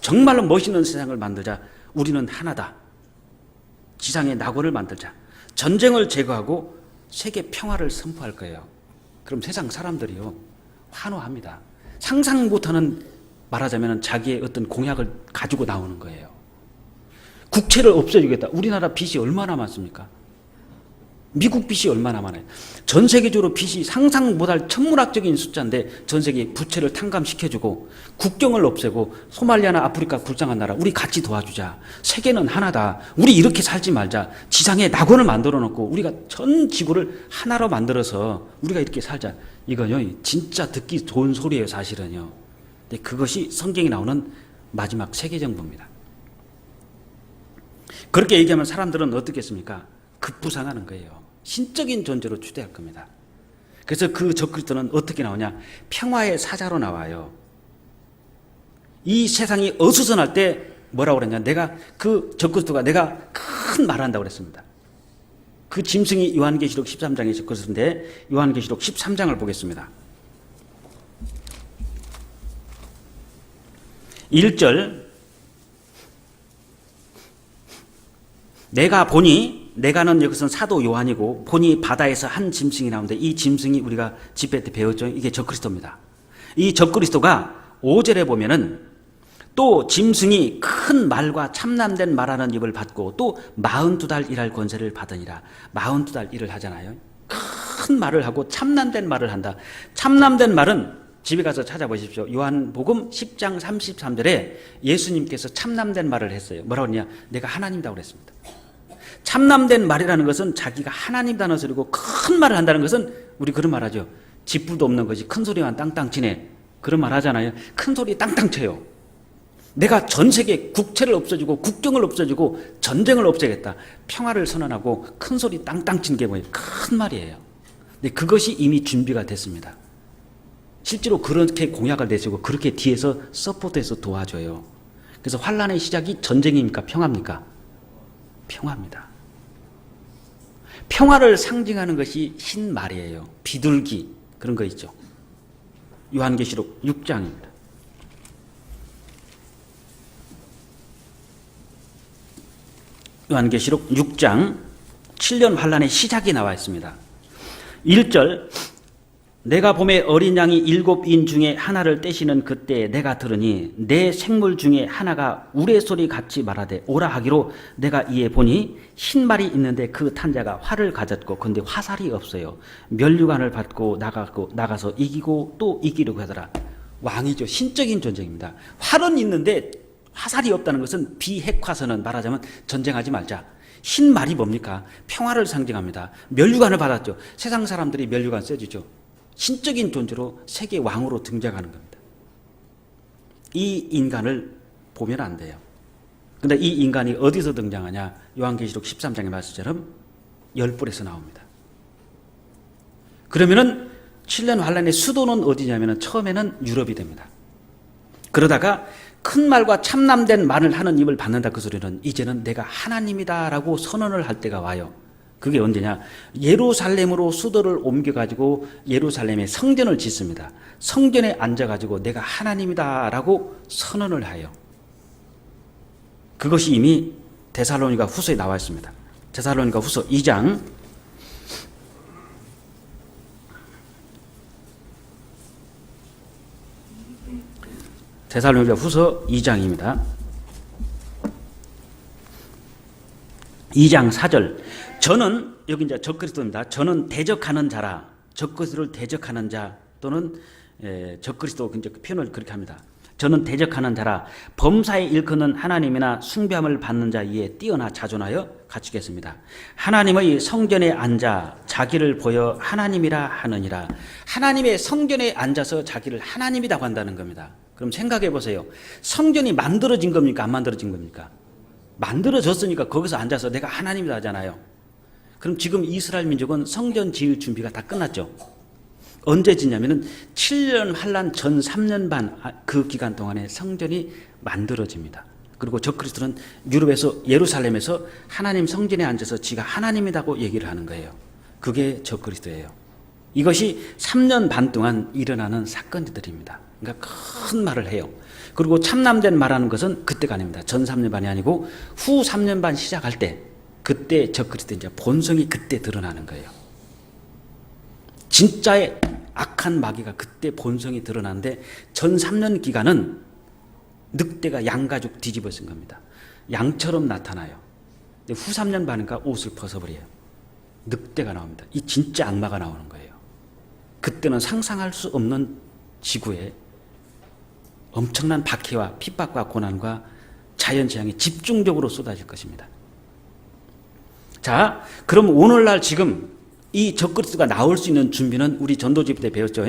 정말로 멋있는 세상을 만들자. 우리는 하나다. 지상의 낙원을 만들자. 전쟁을 제거하고 세계 평화를 선포할 거예요. 그럼 세상 사람들이요, 환호합니다. 상상 못하는, 말하자면 자기의 어떤 공약을 가지고 나오는 거예요. 국채를 없애주겠다. 우리나라 빚이 얼마나 많습니까? 미국 빚이 얼마나 많아요. 전 세계적으로 빚이 상상 못할 천문학적인 숫자인데 전 세계 부채를 탕감시켜주고 국경을 없애고 소말리아나 아프리카 불쌍한 나라 우리 같이 도와주자. 세계는 하나다. 우리 이렇게 살지 말자. 지상에 낙원을 만들어 놓고 우리가 전 지구를 하나로 만들어서 우리가 이렇게 살자. 이건요 진짜 듣기 좋은 소리예요, 사실은요. 근데 그것이 성경에 나오는 마지막 세계정부입니다. 그렇게 얘기하면 사람들은 어떻겠습니까? 급부상하는 거예요. 신적인 존재로 추대할 겁니다. 그래서 그 적그리스도는 어떻게 나오냐? 평화의 사자로 나와요. 이 세상이 어수선할 때 뭐라고 그랬냐? 내가 그 적그리스도가 내가 큰 말을 한다고 그랬습니다. 그 짐승이 요한계시록 13장에 적그리스도인데 요한계시록 13장을 보겠습니다. 1절 내가 보니, 내가는 여기서는 사도 요한이고 보니 바다에서 한 짐승이 나오는데 이 짐승이 우리가 집회 때 배웠죠. 이게 적그리스도입니다. 이 적그리스도가 5절에 보면은 또 짐승이 큰 말과 참남된 말하는 입을 받고 또 42달 일할 권세를 받으니라. 42달 일을 하잖아요. 큰 말을 하고 참남된 말을 한다. 참남된 말은 집에 가서 찾아보십시오. 요한복음 10장 33절에 예수님께서 참남된 말을 했어요. 뭐라고 했냐? 내가 하나님이라고 그랬습니다. 참남된 말이라는 것은 자기가 하나님이라는 소리고 큰 말을 한다는 것은 우리 그런 말 하죠. 쥐뿔도 없는 것이 큰 소리만 땅땅 치네. 그런 말 하잖아요. 큰 소리 땅땅 쳐요. 내가 전 세계 국채를 없애주고 국경을 없애주고 전쟁을 없애겠다. 평화를 선언하고 큰 소리 땅땅 치는 게 뭐예요? 큰 말이에요. 근데 그것이 이미 준비가 됐습니다. 실제로 그렇게 공약을 내시고 그렇게 뒤에서 서포트해서 도와줘요. 그래서 환란의 시작이 전쟁입니까? 평화입니까? 평화입니다. 평화를 상징하는 것이 흰 말이에요. 비둘기 그런 거 있죠. 요한계시록 6장입니다. 요한계시록 6장 7년 환란의 시작이 나와 있습니다. 1절 내가 봄에 어린 양이 7인 중에 하나를 떼시는 그때 내가 들으니 내 생물 중에 하나가 우레소리 같이 말하되 오라 하기로 내가 이에 보니 흰 말이 있는데 그 탄자가 활을 가졌고 근데 화살이 없어요. 면류관을 받고 나가서 이기고 또 이기려고 하더라. 왕이죠. 신적인 전쟁입니다. 활은 있는데 화살이 없다는 것은 비핵화선언, 말하자면 전쟁하지 말자. 흰 말이 뭡니까? 평화를 상징합니다. 면류관을 받았죠. 세상 사람들이 면류관 써주죠. 신적인 존재로 세계 왕으로 등장하는 겁니다. 이 인간을 보면 안 돼요. 근데 이 인간이 어디서 등장하냐? 요한계시록 13장의 말씀처럼 열불에서 나옵니다. 그러면은 7년 환란의 수도는 어디냐면은 처음에는 유럽이 됩니다. 그러다가 큰 말과 참남된 말을 하는 입을 받는다. 그 소리는 이제는 내가 하나님이다라고 선언을 할 때가 와요. 그게 언제냐? 예루살렘으로 수도를 옮겨가지고 예루살렘에 성전을 짓습니다. 성전에 앉아가지고 내가 하나님이다라고 선언을 해요. 그것이 이미 데살로니가 후서에 나와 있습니다. 데살로니가 후서 2장 데살로니가 후서 2장입니다. 2장 4절 저는 여기 이제 적그리스도입니다. 저는 대적하는 자라. 적그리스도를 대적하는 자 또는 적그리스도 표현을 그렇게 합니다. 저는 대적하는 자라. 범사에 일컫는 하나님이나 숭배함을 받는 자 위에 뛰어나 자존하여 갖추겠습니다. 하나님의 성전에 앉아 자기를 보여 하나님이라 하느니라. 하나님의 성전에 앉아서 자기를 하나님이라고 한다는 겁니다. 그럼 생각해 보세요. 성전이 만들어진 겁니까? 안 만들어진 겁니까? 만들어졌으니까 거기서 앉아서 내가 하나님이다 하잖아요. 그럼 지금 이스라엘 민족은 성전 지을 준비가 다 끝났죠. 언제 짓냐면은 7년 환란 전 3년 반 그 기간 동안에 성전이 만들어집니다. 그리고 적그리스도는 유럽에서 예루살렘에서 하나님 성전에 앉아서 지가 하나님이라고 얘기를 하는 거예요. 그게 적그리스도예요. 이것이 3년 반 동안 일어나는 사건들입니다. 그러니까 큰 말을 해요. 그리고 참남된 말하는 것은 그때가 아닙니다. 전 3년 반이 아니고 후 3년 반 시작할 때 그때 적그리스도 이제 본성이 그때 드러나는 거예요. 진짜의 악한 마귀가 그때 본성이 드러나는데 전 3년 기간은 늑대가 양가죽 뒤집어 쓴 겁니다. 양처럼 나타나요. 근데 후 3년 반인가 옷을 벗어버려요. 늑대가 나옵니다. 이 진짜 악마가 나오는 거예요. 그때는 상상할 수 없는 지구에 엄청난 박해와 핍박과 고난과 자연재앙이 집중적으로 쏟아질 것입니다. 자, 그럼 오늘날 지금 이 적그리스도가 나올 수 있는 준비는 우리 전도집 때 배웠죠.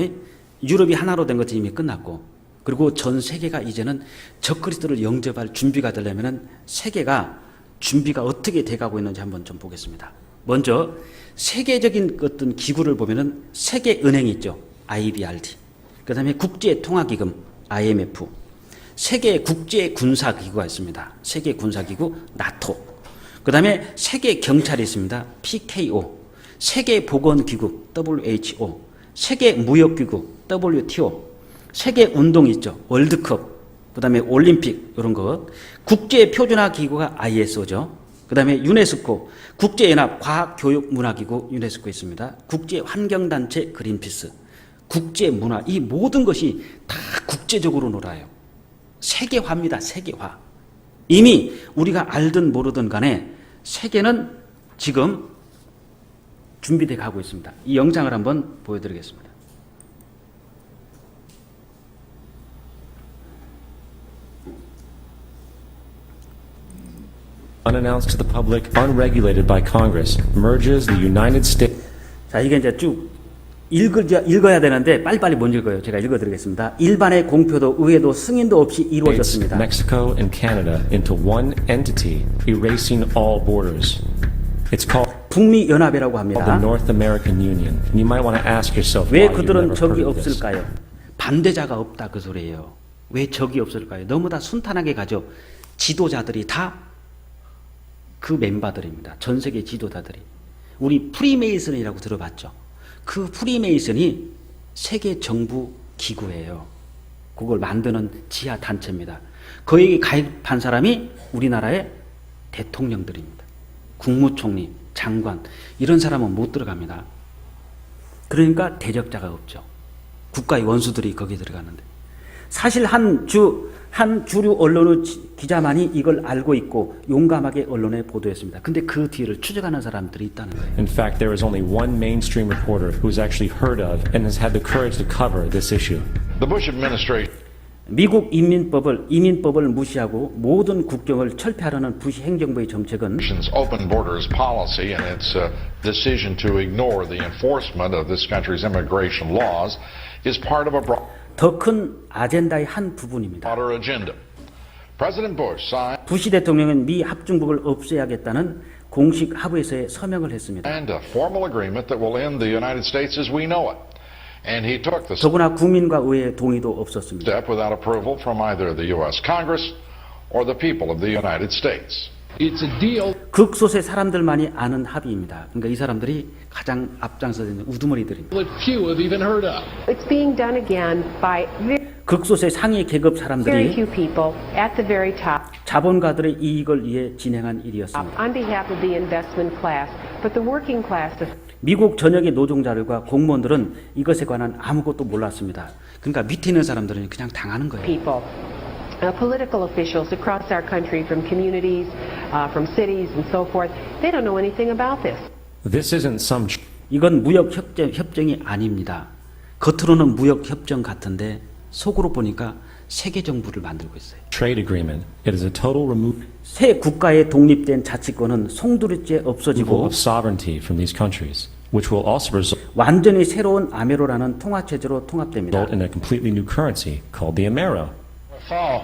유럽이 하나로 된 것이 이미 끝났고, 그리고 전 세계가 이제는 적그리스도를 영접할 준비가 되려면 세계가 준비가 어떻게 돼가고 있는지 한번 좀 보겠습니다. 먼저 세계적인 어떤 기구를 보면은 세계은행이 있죠. IBRD. 그 다음에 국제통화기금 IMF. 세계 국제군사기구가 있습니다. 세계군사기구 나토. 그 다음에 세계경찰이 있습니다. PKO. 세계보건기구 WHO. 세계무역기구 WTO. 세계운동이 있죠. 월드컵. 그 다음에 올림픽 이런 것. 국제표준화기구가 ISO죠. 그 다음에 유네스코. 국제연합 과학교육문화기구 유네스코 있습니다. 국제환경단체 그린피스. 국제문화. 이 모든 것이 다 국제적으로 놀아요. 세계화입니다. 세계화. 이미 우리가 알든 모르든 간에 세계는 지금 준비되어 가고 있습니다. 이 영상을 한번 보여드리겠습니다. Unannounced to the public, unregulated by Congress, merges the United States. 자, 이게 이제 쭉 읽어야 되는데 빨리빨리 못 읽어요. 제가 읽어드리겠습니다. 일반의 공표도 의회도 승인도 없이 이루어졌습니다. Mexico and Canada into one entity, erasing all borders. It's called 북미 연합이라고 the 합니다. North American Union. And you might want to ask yourself 왜 why you've 그들은 never 적이 heard of this. 없을까요? 반대자가 없다 그 소리예요. 왜 적이 없을까요? 너무 다 순탄하게 가죠. 지도자들이 다 그 멤버들입니다. 전 세계 지도자들이. 우리 프리메이슨이라고 들어봤죠. 그 프리메이슨이 세계 정부 기구예요. 그걸 만드는 지하 단체입니다. 거기에 가입한 사람이 우리나라의 대통령들입니다. 국무총리, 장관 이런 사람은 못 들어갑니다. 그러니까 대적자가 없죠. 국가의 원수들이 거기 들어가는데 사실 한 주류 언론의 기자만이 이걸 알고 있고 용감하게 언론에 보도했습니다. 근데 그 뒤를 추적하는 사람들이 있다는 거예요. In fact, there is only one mainstream reporter who has actually heard of and has had the courage to cover this issue. The Bush administration 미국 이민법을 무시하고 모든 국경을 철폐하려는 부시 행정부의 정책은 Nation's open borders policy and its decision to ignore the enforcement of this country's immigration laws is part of a 더 큰 아젠다의 한 부분입니다. broader agenda. President Bush signed 부시 대통령은 미 합중국을 없애야겠다는 공식 하부에서의 서명을 했습니다. a formal agreement that will end the United States as we know it. And he took the 더구나 국민과 의회의 동의도 없었습니다. step without approval from either the U.S. Congress or the people of the United States. It's a deal. 극소수의 사람들만이 아는 합의입니다. 그러니까 이 사람들이 가장 앞장서 있는 우두머리들입니다. that few have even heard of. It's being done again by 극소수의 상위 계급 very 사람들이 few people at the very top 자본가들의 이익을 위해 진행한 일이었습니다. on behalf of the investment class, but the working class of 미국 전역의 노동자들과 공무원들은 이것에 관한 아무것도 몰랐습니다. 그러니까 밑에 있는 사람들은 그냥 당하는 거예요. people. Political officials across our country, from communities, from cities, and so forth, they don't know anything about this. This isn't some 이건 무역 협정이 아닙니다. 겉으로는 무역 협정 같은데 속으로 보니까 세계 정부를 만들고 있어요. trade agreement. It is a total removal 새 국가의 독립된 자치권은 송두리째 없어지고 of sovereignty from these countries, which will also result 완전히 새로운 아메로라는 통화체제로 통합됩니다. in a completely new currency called the Amero. fall.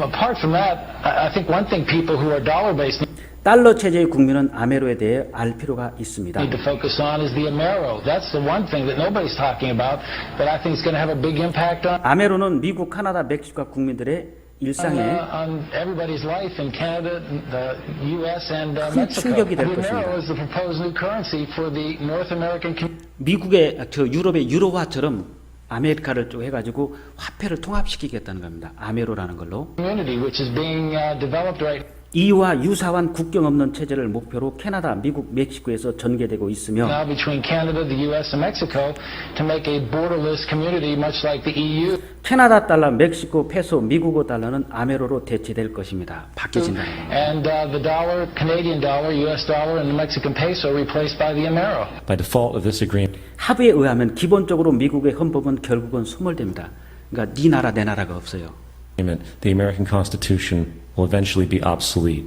Apart from that, I think one thing people who are dollar-based 달러 체제의 국민은 아메로에 대해 알 필요가 있습니다. need to focus on is the Amero. That's the one thing that nobody's talking about that I think is going to have a big impact on. 아메로는 미국, 카나다, 멕시코 국민들의 일상에 on everybody's life in Canada, the U.S. and 큰 Mexico. 충격이 될 The 것입니다. euro is the proposed new currency for the North American community. 미국의 유럽의 유로화처럼 아메리카를 쭉 해가지고 화폐를 통합시키겠다는 겁니다. 아메로라는 걸로. Which is being developed right 이와 유사한 국경 없는 체제를 목표로 캐나다, 미국, 멕시코에서 전개되고 있으며 now between Canada, the U.S. and Mexico to make a borderless community much like the EU. 캐나다 달러, 멕시코 페소, 미국어 달러는 아메로로 대체될 것입니다. 바뀌어진다는 겁니다. And the dollar, Canadian dollar, U.S. dollar, and the Mexican peso replaced by the Amero. By default of this agreement, 합의에 의하면 기본적으로 미국의 헌법은 결국은 소멸됩니다. 그러니까 네 나라 내 나라가 없어요. the American Constitution will eventually be obsolete.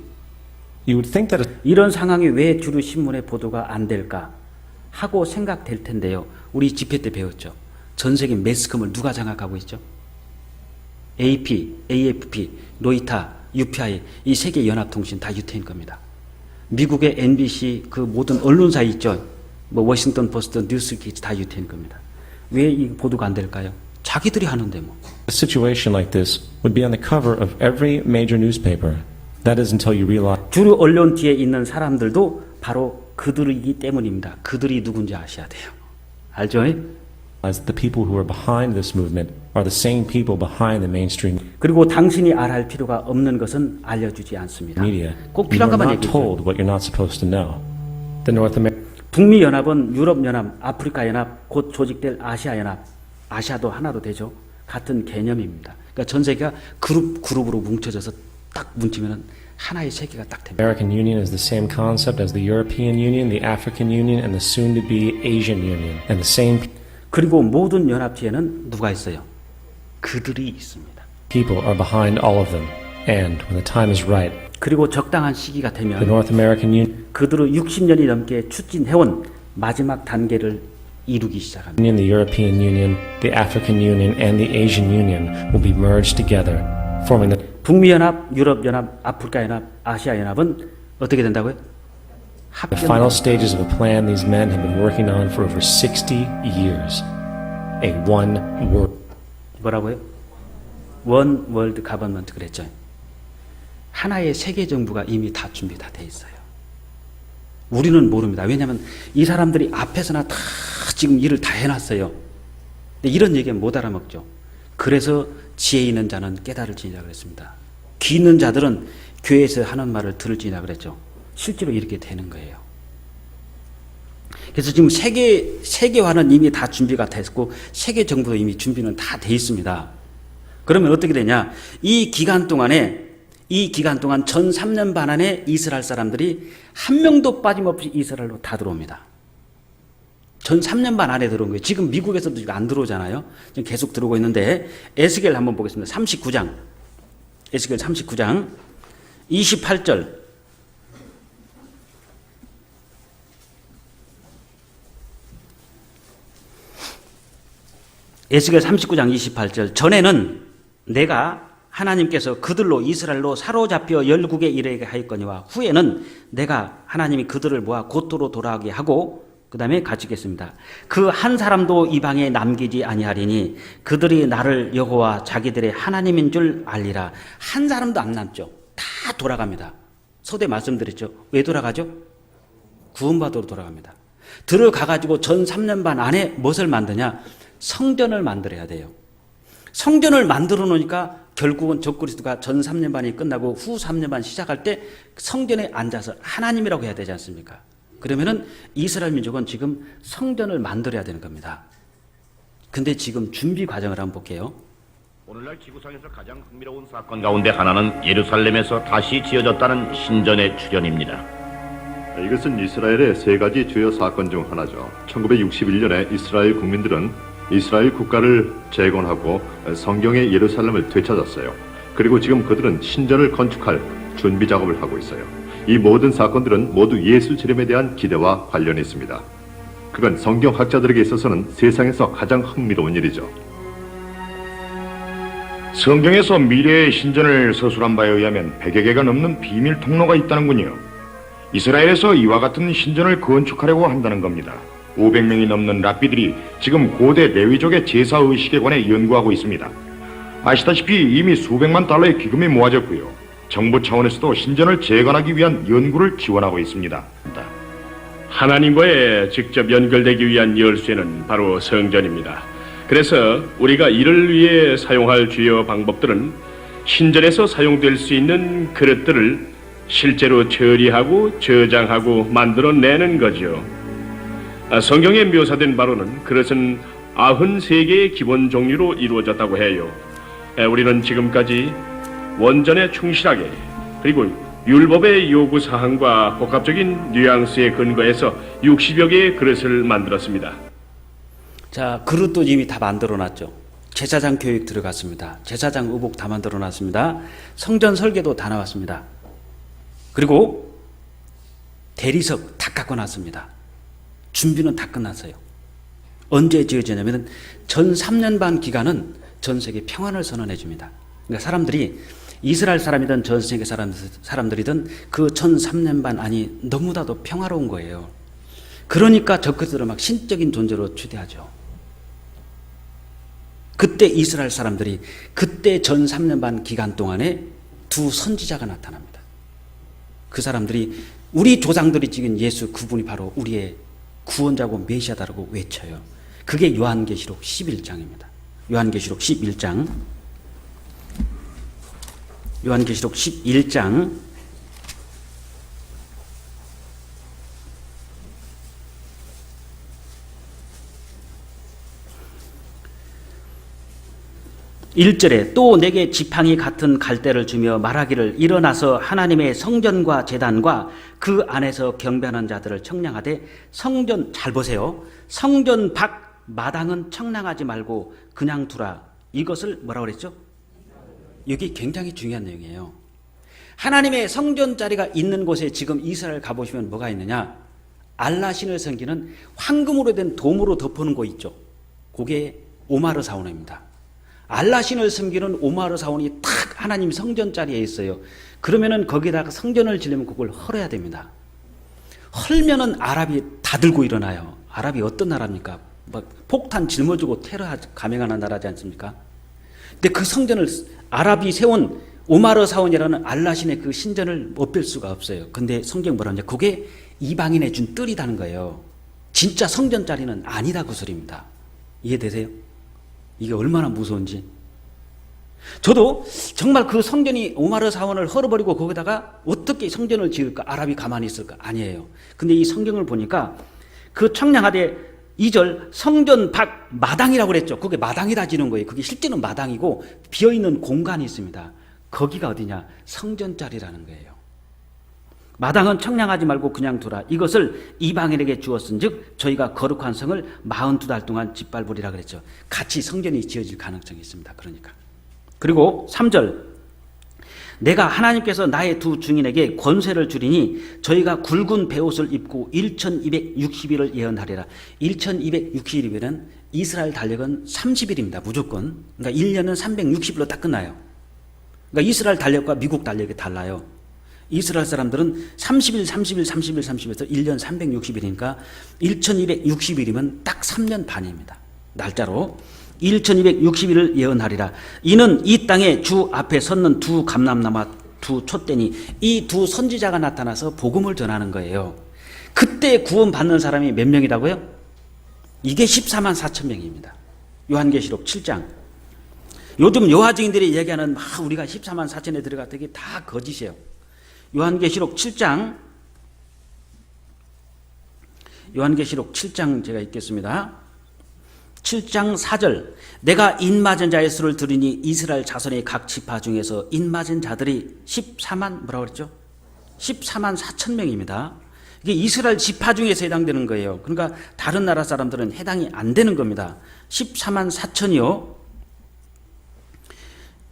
You would think that 이런 상황이 왜 주류 신문의 보도가 안 될까 하고 생각될 텐데요. 우리 집회 때 배웠죠. 전 세계 매스컴을 누가 장악하고 있죠? AP, AFP, 로이터, UPI 이 세계 연합통신 다 유태인 겁니다. 미국의 NBC 그 모든 언론사 있죠. 뭐 워싱턴 포스트, 뉴스키즈 다 유태인 겁니다. 왜 이 보도가 안 될까요? 자기들이 하는데 뭐. a situation like this would be on the cover of every major newspaper. That is until you realize 주류 언론 뒤에 있는 사람들도 바로 그들이기 때문입니다. 그들이 누군지 아셔야 돼요. 알죠? that the people who are behind this movement are the same people behind the mainstream 그리고 당신이 알아야 할 필요가 없는 것은 알려주지 않습니다. media. 꼭 You 필요한 are 것만 not 얘기해요. told what you're not supposed to know. The North American 북미연합은 유럽연합, 아프리카연합, 곧 조직될 아시아연합, 아시아도 하나로 되죠. 같은 개념입니다. 그러니까 전 세계가 그룹으로 뭉쳐져서 딱 뭉치면 하나의 세계가 딱 됩니다. Union is the same concept as the European Union, the African Union, and the soon-to-be Asian Union. And the same 그리고 모든 연합체에는 누가 있어요? 그들이 있습니다. people are behind all of them. And when the time is right, 그리고 적당한 시기가 the 되면 North American Union, 그들을 60년이 넘게 추진해온 마지막 단계를 이루기 시작합니다. the European Union, the African Union, and the Asian Union will be merged together, forming the 북미연합, 유럽연합, 아프리카연합, 아시아연합은 어떻게 된다고요? final stages of a plan these men have been working on for over 60 years. A one world. 뭐라고요? 원 월드 가버먼트 그랬죠. 하나의 세계 정부가 이미 다 준비 다 돼 있어요. 우리는 모릅니다. 왜냐하면 이 사람들이 앞에서나 다 지금 일을 다 해놨어요. 근데 이런 얘기는 못 알아먹죠. 그래서 지혜 있는 자는 깨달을지니라 그랬습니다. 귀 있는 자들은 교회에서 하는 말을 들을지니라 그랬죠. 실제로 이렇게 되는 거예요. 그래서 지금 세계화는 이미 다 준비가 됐고 세계 정부도 이미 준비는 다 돼 있습니다. 그러면 어떻게 되냐? 이 기간 동안 전 3년 반 안에 이스라엘 사람들이 한 명도 빠짐없이 이스라엘로 다 들어옵니다. 전 3년 반 안에 들어온 거예요. 지금 미국에서도 지금 안 들어오잖아요. 지금 계속 들어오고 있는데 에스겔 한번 보겠습니다. 39장. 에스겔 39장 28절. 에스겔 39장 28절. 전에는 내가 하나님께서 그들로 이스라엘로 사로잡혀 열국에 이르게 하였거니와 후에는 내가 하나님이 그들을 모아 곧도로 돌아가게 하고 그 다음에 같이 읽겠습니다. 그 한 사람도 이방에 남기지 아니하리니 그들이 나를 여호와 자기들의 하나님인 줄 알리라. 한 사람도 안 남죠. 다 돌아갑니다. 서두에 말씀드렸죠. 왜 돌아가죠? 구원받으러 돌아갑니다. 들어가가지고 전 3년 반 안에 무엇을 만드냐? 성전을 만들어야 돼요. 성전을 만들어 놓으니까 결국은 적그리스도가 전 3년 반이 끝나고 후 3년 반 시작할 때 성전에 앉아서 하나님이라고 해야 되지 않습니까? 그러면은 이스라엘 민족은 지금 성전을 만들어야 되는 겁니다. 근데 지금 준비 과정을 한번 볼게요. 오늘날 지구상에서 가장 흥미로운 사건 가운데 하나는 예루살렘에서 다시 지어졌다는 신전의 출현입니다. 이것은 이스라엘의 세 가지 주요 사건 중 하나죠. 1961년에 이스라엘 국민들은 이스라엘 국가를 재건하고 성경의 예루살렘을 되찾았어요. 그리고 지금 그들은 신전을 건축할 준비 작업을 하고 있어요. 이 모든 사건들은 모두 예수 재림에 대한 기대와 관련이 있습니다. 그건 성경학자들에게 있어서는 세상에서 가장 흥미로운 일이죠. 성경에서 미래의 신전을 서술한 바에 의하면 100여 개가 넘는 비밀 통로가 있다는군요. 이스라엘에서 이와 같은 신전을 건축하려고 한다는 겁니다. 500명이 넘는 랍비들이 지금 고대 레위족의 제사의식에 관해 연구하고 있습니다. 아시다시피 이미 수백만 달러의 기금이 모아졌고요. 정부 차원에서도 신전을 재건하기 위한 연구를 지원하고 있습니다. 하나님과의 직접 연결되기 위한 열쇠는 바로 성전입니다. 그래서 우리가 이를 위해 사용할 주요 방법들은 신전에서 사용될 수 있는 그릇들을 실제로 처리하고 저장하고 만들어내는 거죠. 성경에 묘사된 바로는 그릇은 93개의 기본 종류로 이루어졌다고 해요. 우리는 지금까지 원전에 충실하게 그리고 율법의 요구사항과 복합적인 뉘앙스에 근거해서 60여 개의 그릇을 만들었습니다. 자, 그릇도 이미 다 만들어놨죠. 제사장 교육 들어갔습니다. 제사장 의복 다 만들어놨습니다. 성전 설계도 다 나왔습니다. 그리고 대리석 다 깎아놨습니다. 준비는 다 끝났어요. 언제 지어지냐면 전 3년 반 기간은 전 세계 평안을 선언해 줍니다. 그러니까 사람들이 이스라엘 사람이든 전 세계 사람들이든 그 전 3년 반 안이 너무나도 평화로운 거예요. 그러니까 저 그들을 막 신적인 존재로 추대하죠. 그때 이스라엘 사람들이 그때 전 3년 반 기간 동안에 두 선지자가 나타납니다. 그 사람들이 우리 조상들이 찍은 예수 그분이 바로 우리의 구원자고 메시아다라고 외쳐요. 그게 요한계시록 11장입니다. 요한계시록 11장. 요한계시록 11장 1절에 또 내게 지팡이 같은 갈대를 주며 말하기를 일어나서 하나님의 성전과 제단과 그 안에서 경배하는 자들을 청량하되 성전, 잘 보세요, 성전 밖 마당은 청량하지 말고 그냥 두라. 이것을 뭐라고 그랬죠? 여기 굉장히 중요한 내용이에요. 하나님의 성전 자리가 있는 곳에 지금 이스라엘 가보시면 뭐가 있느냐? 알라 신을 섬기는 황금으로 된 돔으로 덮어놓은 거 있죠. 그게 오마르 사원입니다. 알라 신을 섬기는 오마르 사원이 딱 하나님 성전 자리에 있어요. 그러면은 거기다가 성전을 지려면 그걸 헐어야 됩니다. 헐면은 아랍이 다 들고 일어나요. 아랍이 어떤 나라입니까? 막 폭탄 짊어지고 테러 감행하는 나라지 않습니까? 근데 그 성전을 아랍이 세운 오마르 사원이라는 알라 신의 그 신전을 못 뺄 수가 없어요. 근데 성경 뭐라 하냐? 그게 이방인의 준 뜰이라는 거예요. 진짜 성전 자리는 아니다 그 소리입니다. 이해되세요? 이게 얼마나 무서운지. 저도 정말 그 성전이 오마르 사원을 헐어버리고 거기다가 어떻게 성전을 지을까? 아랍이 가만히 있을까? 아니에요. 근데 이 성경을 보니까 그 청량하되 2절 성전 밖 마당이라고 그랬죠. 그게 마당이다 지는 거예요. 그게 실제는 마당이고 비어있는 공간이 있습니다. 거기가 어디냐? 성전 자리라는 거예요. 마당은 청량하지 말고 그냥 두라. 이것을 이방인에게 주었은즉 저희가 거룩한 성을 42달 동안 짓밟으리라 그랬죠. 같이 성전이 지어질 가능성이 있습니다. 그러니까. 그리고 3절 내가 하나님께서 나의 두 증인에게 권세를 주리니 저희가 굵은 베옷을 입고 1260일을 예언하리라. 1260일이면 이스라엘 달력은 30일입니다. 무조건. 그러니까 1년은 360일로 딱 끝나요. 그러니까 이스라엘 달력과 미국 달력이 달라요. 이스라엘 사람들은 30일, 30일, 30일, 30일에서 1년 360일이니까 1260일이면 딱 3년 반입니다. 날짜로 1260일을 예언하리라. 이는 이 땅에 주 앞에 섰는 두 감람나무 두 촛대니 이 두 선지자가 나타나서 복음을 전하는 거예요. 그때 구원받는 사람이 몇 명이라고요? 이게 14만 4천 명입니다. 요한계시록 7장. 요즘 여화증인들이 얘기하는 우리가 14만 4천에 들어갔다 이게 다 거짓이에요. 요한계시록 7장 요한계시록 7장 제가 읽겠습니다. 7장 4절 내가 인맞은 자의 수를 들으니 이스라엘 자손의 각 지파 중에서 인맞은 자들이 14만 뭐라고 그랬죠? 14만 4천 명입니다. 이게 이스라엘 지파 중에서 해당되는 거예요. 그러니까 다른 나라 사람들은 해당이 안 되는 겁니다. 14만 4천이요.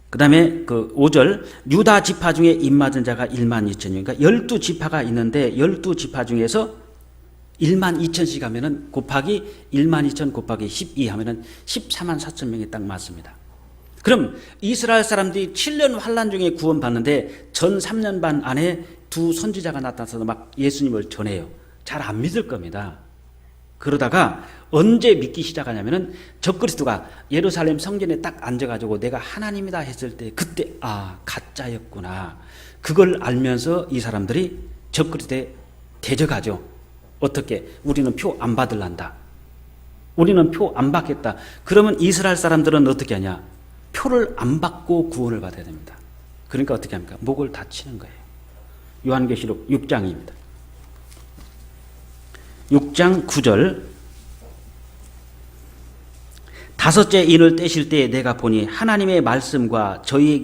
그 다음에 그 5절 유다 지파 중에 입맞은 자가 1만 2천이요. 그러니까 12지파가 있는데 12지파 중에서 1만 2천씩 하면은 곱하기 1만 2천 곱하기 12 하면은 14만 4천 명이 딱 맞습니다. 그럼 이스라엘 사람들이 7년 환란 중에 구원받는데 전 3년 반 안에 두 선지자가 나타나서 막 예수님을 전해요. 잘 안 믿을 겁니다. 그러다가 언제 믿기 시작하냐면은 적그리스도가 예루살렘 성전에 딱 앉아가지고 내가 하나님이다 했을 때 그때 가짜였구나. 그걸 알면서 이 사람들이 적그리스도에 대적하죠. 어떻게? 우리는 표 안 받을란다. 우리는 표 안 받겠다. 그러면 이스라엘 사람들은 어떻게 하냐? 표를 안 받고 구원을 받아야 됩니다. 그러니까 어떻게 합니까? 목을 다치는 거예요. 요한계시록 6장입니다. 6장 9절. 다섯째 인을 떼실 때 내가 보니 하나님의 말씀과 저희의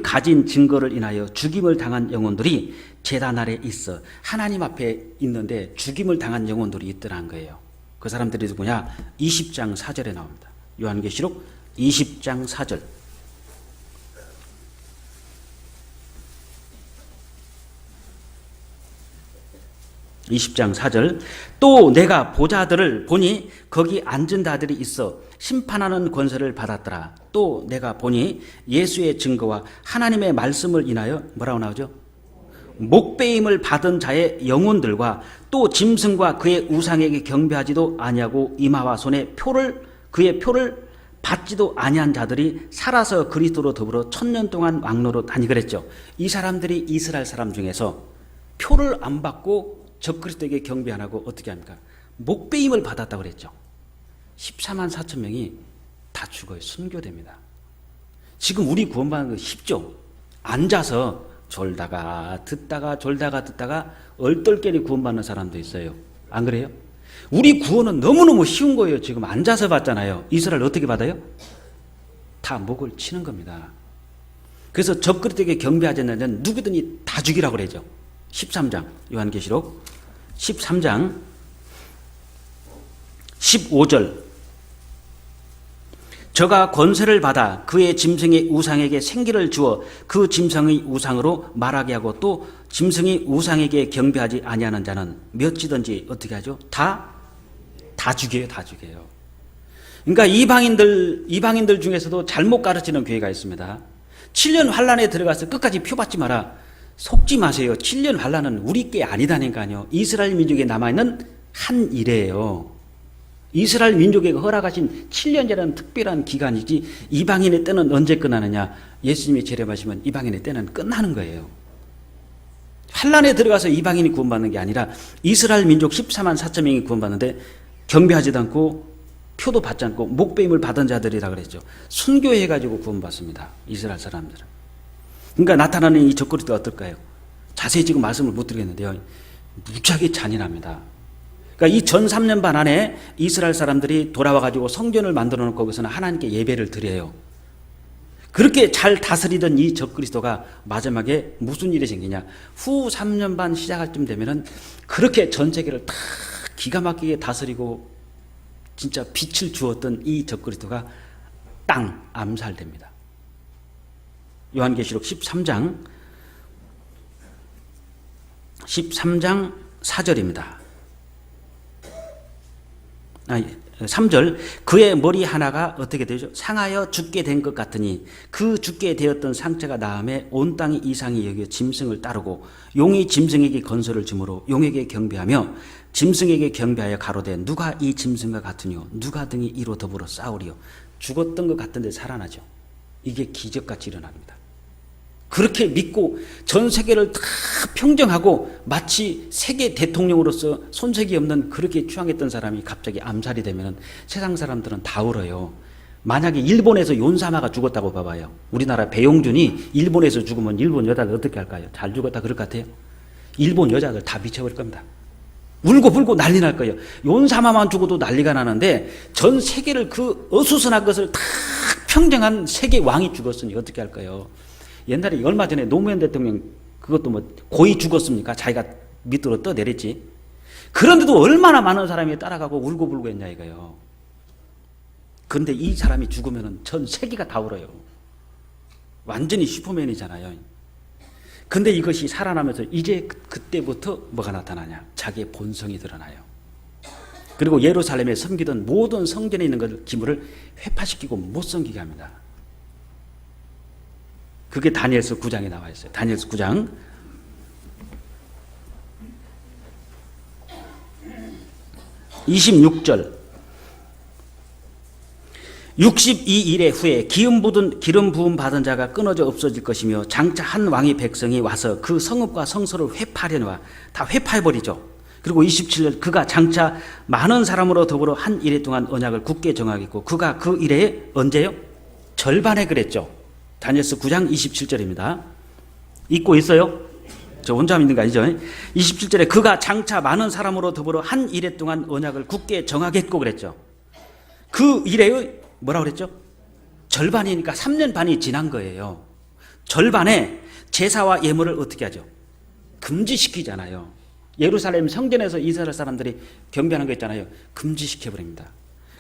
가진 증거를 인하여 죽임을 당한 영혼들이 제단 아래 있어. 하나님 앞에 있는데 죽임을 당한 영혼들이 있더란 거예요. 그 사람들이 누구냐? 20장 4절에 나옵니다. 요한계시록 20장 4절. (20장 4절) 또 내가 보좌들을 보니 거기 앉은 자들이 있어 심판하는 권세를 받았더라. 또 내가 보니 예수의 증거와 하나님의 말씀을 인하여 뭐라고 나오죠? 목배임을 받은 자의 영혼들과 또 짐승과 그의 우상에게 경배하지도 아니하고 이마와 손에 그의 표를 받지도 아니한 자들이 살아서 그리스도로 더불어 1000년 동안 왕노릇 하니 그랬죠. 이 사람들이 이스라엘 사람 중에서 표를 안 받고 적그리스도에게 경배 안 하고 어떻게 합니까? 목배임을 받았다고 그랬죠. 14만 4천 명이 다 죽어요. 순교됩니다. 지금 우리 구원받는 거 쉽죠? 앉아서 졸다가 듣다가 졸다가 듣다가 얼떨결에 구원받는 사람도 있어요. 안 그래요? 우리 구원은 너무너무 쉬운 거예요. 지금 앉아서 받잖아요. 이스라엘 어떻게 받아요? 다 목을 치는 겁니다. 그래서 적그리스도에게 경배하지 않는 자는 누구든지 다 죽이라고 그러죠. 13장 요한계시록 13장 15절 저가 권세를 받아 그의 짐승의 우상에게 생기를 주어 그 짐승의 우상으로 말하게 하고 또 짐승의 우상에게 경배하지 아니하는 자는 몇지든지 어떻게 하죠? 다 죽여요. 다 죽여요. 그러니까 이방인들 중에서도 잘못 가르치는 교회가 있습니다. 7년 환란에 들어가서 끝까지 표 받지 마라. 속지 마세요. 7년 환란은 우리 게 아니다니까요. 이스라엘 민족에 남아있는 한 일이에요. 이스라엘 민족에게 허락하신 7년이라는 특별한 기간이지 이방인의 때는 언제 끝나느냐? 예수님이 재림하시면 이방인의 때는 끝나는 거예요. 환란에 들어가서 이방인이 구원받는 게 아니라 이스라엘 민족 14만 4천 명이 구원받는데 경배하지도 않고 표도 받지 않고 목배임을 받은 자들이라 그랬죠. 순교해가지고 구원받습니다. 이스라엘 사람들은. 그러니까 나타나는 이 적그리스도가 어떨까요? 자세히 지금 말씀을 못 드리겠는데요. 무지하게 잔인합니다. 그러니까 이 전 3년 반 안에 이스라엘 사람들이 돌아와가지고 성전을 만들어 놓고 거기서는 하나님께 예배를 드려요. 그렇게 잘 다스리던 이 적그리스도가 마지막에 무슨 일이 생기냐? 후 3년 반 시작할 쯤 되면은 그렇게 전 세계를 다 기가 막히게 다스리고 진짜 빛을 주었던 이 적그리스도가 땅 암살됩니다. 요한계시록 13장 4절입니다. 3절 그의 머리 하나가 어떻게 되죠? 상하여 죽게 된 것 같으니 그 죽게 되었던 상처가 나음에 온 땅이 이상히 여겨 짐승을 따르고 용이 짐승에게 건설을 주므로 용에게 경배하며 짐승에게 경배하여 가로되 누가 이 짐승과 같으뇨 누가 등이 이로 더불어 싸우리요. 죽었던 것 같은데 살아나죠. 이게 기적같이 일어납니다. 그렇게 믿고 전 세계를 다 평정하고 마치 세계 대통령으로서 손색이 없는 그렇게 추앙했던 사람이 갑자기 암살이 되면 세상 사람들은 다 울어요. 만약에 일본에서 윤사마가 죽었다고 봐봐요. 우리나라 배용준이 일본에서 죽으면 일본 여자들 어떻게 할까요? 잘 죽었다 그럴 것 같아요? 일본 여자들 다 미쳐버릴 겁니다. 울고 불고 난리 날 거예요. 윤사마만 죽어도 난리가 나는데 전 세계를 그 어수선한 것을 다 평정한 세계 왕이 죽었으니 어떻게 할까요? 옛날에 얼마 전에 노무현 대통령 그것도 뭐 고이 죽었습니까? 자기가 밑으로 떠내렸지. 그런데도 얼마나 많은 사람이 따라가고 울고 불고 했냐 이거요. 그런데 이 사람이 죽으면 전 세계가 다 울어요. 완전히 슈퍼맨이잖아요. 근데 이것이 살아나면서 이제 그때부터 뭐가 나타나냐? 자기의 본성이 드러나요. 그리고 예루살렘에 섬기던 모든 성전에 있는 것 기물을 회파시키고 못 섬기게 합니다. 그게 다니엘서 9장에 나와 있어요. 다니엘서 9장 26절 62일의 후에 기름 부음 받은 자가 끊어져 없어질 것이며 장차 한 왕의 백성이 와서 그 성읍과 성소를 회파하려니와 다 회파해버리죠. 그리고 27절 그가 장차 많은 사람으로 더불어 한 이래 동안 언약을 굳게 정하겠고 그가 그 이래에 언제요? 절반에 그랬죠. 다니엘서 9장 27절입니다. 읽고 있어요? 저 혼자 믿는 거 아니죠? 27절에 그가 장차 많은 사람으로 더불어 한 이래 동안 언약을 굳게 정하겠고 그랬죠. 그 이래의 뭐라고 그랬죠? 절반이니까 3년 반이 지난 거예요. 절반에 제사와 예물을 어떻게 하죠? 금지시키잖아요. 예루살렘 성전에서 이스라엘 사람들이 경배하는 거 있잖아요. 금지시켜버립니다.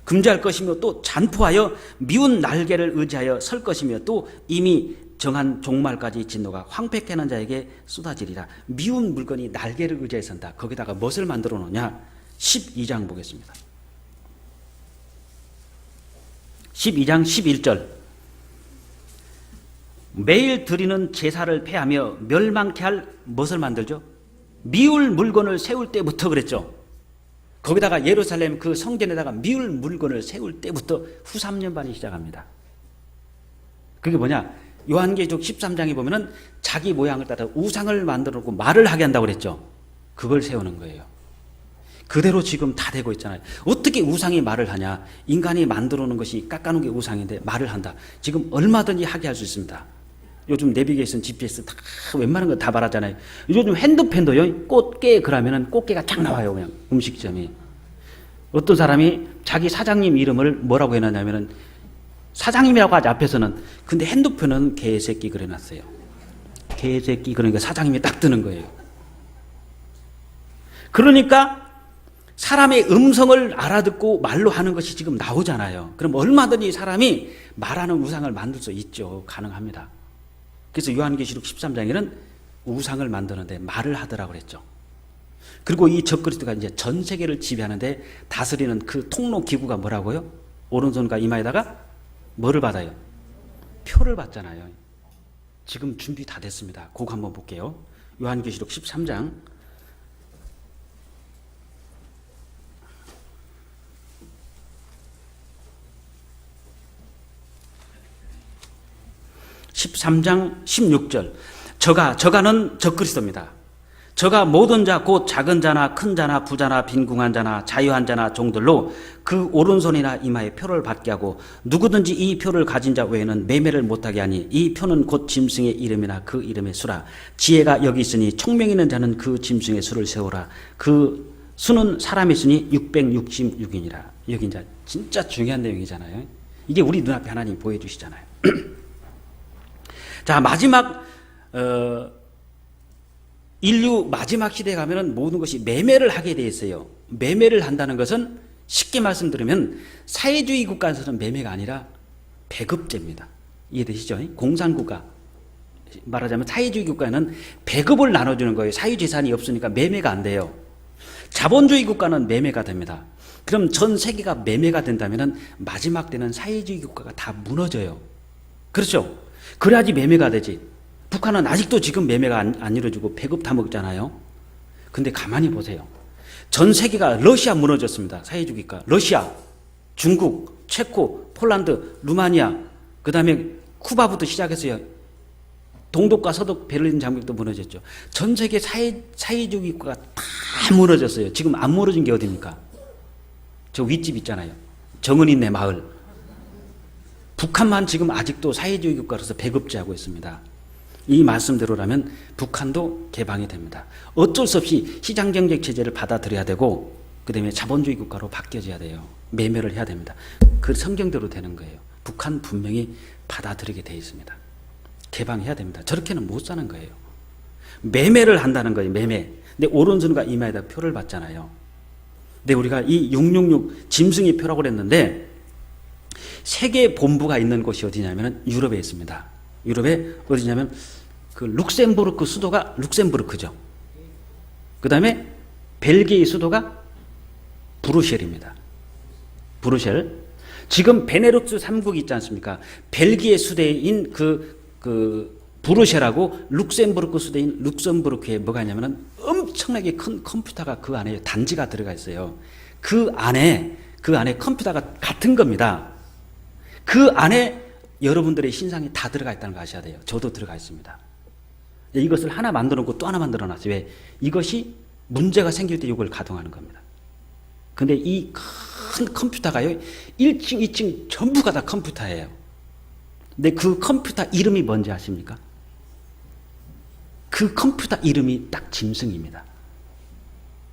금지할 것이며 또 잔포하여 미운 날개를 의지하여 설 것이며 또 이미 정한 종말까지 진노가 황폐케 하는 자에게 쏟아지리라. 미운 물건이 날개를 의지해 선다. 거기다가 무엇을 만들어 놓냐? 12장 보겠습니다. 12장 11절 매일 드리는 제사를 폐하며 멸망케 할 무엇을 만들죠? 미울 물건을 세울 때부터 그랬죠. 거기다가 예루살렘 그 성전에다가 미울 물건을 세울 때부터 후 3년 반이 시작합니다. 그게 뭐냐? 요한계시록 13장에 보면은 자기 모양을 따라 우상을 만들어 놓고 말을 하게 한다고 그랬죠. 그걸 세우는 거예요. 그대로 지금 다 되고 있잖아요. 어떻게 우상이 말을 하냐? 인간이 만들어 놓은 것이 깎아놓은 게 우상인데 말을 한다. 지금 얼마든지 하게 할 수 있습니다. 요즘 내비게이션, GPS 다 웬만한 거 다 말하잖아요. 요즘 핸드폰도요, 꽃게 그러면은 꽃게가 쫙 나와요. 그냥 음식점이. 어떤 사람이 자기 사장님 이름을 뭐라고 해놨냐면은 사장님이라고 하지 앞에서는. 근데 핸드폰은 개새끼 그려놨어요. 개새끼 그러니까 사장님이 딱 뜨는 거예요. 그러니까 사람의 음성을 알아듣고 말로 하는 것이 지금 나오잖아요. 그럼 얼마든지 사람이 말하는 우상을 만들 수 있죠. 가능합니다. 그래서 요한계시록 13장에는 우상을 만드는데 말을 하더라고 그랬죠. 그리고 이 적그리스도가 이제 전 세계를 지배하는데 다스리는 그 통로 기구가 뭐라고요? 오른손과 이마에다가 뭐를 받아요? 표를 받잖아요. 지금 준비 다 됐습니다. 그거 한번 볼게요. 요한계시록 13장 13장 16절 저가는 적그리스도입니다. 저가 모든 자 곧 작은 자나 큰 자나 부자나 빈궁한 자나 자유한 자나 종들로 그 오른손이나 이마에 표를 받게 하고 누구든지 이 표를 가진 자 외에는 매매를 못하게 하니 이 표는 곧 짐승의 이름이나 그 이름의 수라. 지혜가 여기 있으니 총명 있는 자는 그 짐승의 수를 세우라. 그 수는 사람의 수니 666이니라. 여기 이제 진짜 중요한 내용이잖아요. 이게 우리 눈앞에 하나님 보여주시잖아요. 자, 마지막 인류 마지막 시대에 가면은 모든 것이 매매를 하게 돼 있어요. 매매를 한다는 것은 쉽게 말씀드리면 사회주의 국가에서는 매매가 아니라 배급제입니다. 이해되시죠? 공산국가 말하자면 사회주의 국가에는 배급을 나눠주는 거예요. 사유재산이 없으니까 매매가 안 돼요. 자본주의 국가는 매매가 됩니다. 그럼 전 세계가 매매가 된다면은 마지막 때는 사회주의 국가가 다 무너져요. 그렇죠? 그래야지 매매가 되지. 북한은 아직도 지금 매매가 안 이루어지고 배급 다 먹잖아요. 근데 가만히 보세요. 전 세계가 러시아 무너졌습니다. 사회주의국가. 러시아, 중국, 체코, 폴란드, 루마니아, 그 다음에 쿠바부터 시작했어요. 동독과 서독 베를린 장벽도 무너졌죠. 전 세계 사회주의 국가가 다 무너졌어요. 지금 안 무너진 게 어디입니까? 저 윗집 있잖아요. 정은이네 마을. 북한만 지금 아직도 사회주의 국가로서 배급제하고 있습니다. 이 말씀대로라면 북한도 개방이 됩니다. 어쩔 수 없이 시장경제 체제를 받아들여야 되고 그 다음에 자본주의 국가로 바뀌어져야 돼요. 매매를 해야 됩니다. 그 성경대로 되는 거예요. 북한 분명히 받아들이게 돼 있습니다. 개방해야 됩니다. 저렇게는 못 사는 거예요. 매매를 한다는 거예요. 매매. 근데 오른손과 이마에다 표를 받잖아요. 근데 우리가 이 666 짐승의 표라고 그랬는데 세계 본부가 있는 곳이 어디냐면 유럽에 있습니다. 유럽에 어디냐면 그 룩셈부르크 수도가 룩셈부르크죠. 그 다음에 벨기에의 수도가 브뤼셀입니다. 브뤼셀. 지금 베네룩스 3국이 있지 않습니까? 벨기에 수도인 그 브뤼셀하고 룩셈부르크 수도인 룩셈부르크에 뭐가 있냐면 엄청나게 큰 컴퓨터가 그 안에 단지가 들어가 있어요. 그 안에 컴퓨터가 같은 겁니다. 그 안에 여러분들의 신상이 다 들어가 있다는 거 아셔야 돼요. 저도 들어가 있습니다. 이것을 하나 만들어 놓고 또 하나 만들어 놨어요. 왜? 이것이 문제가 생길 때 이걸 가동하는 겁니다. 근데 이 큰 컴퓨터가요, 1층, 2층 전부가 다 컴퓨터예요. 근데 그 컴퓨터 이름이 뭔지 아십니까? 그 컴퓨터 이름이 딱 짐승입니다.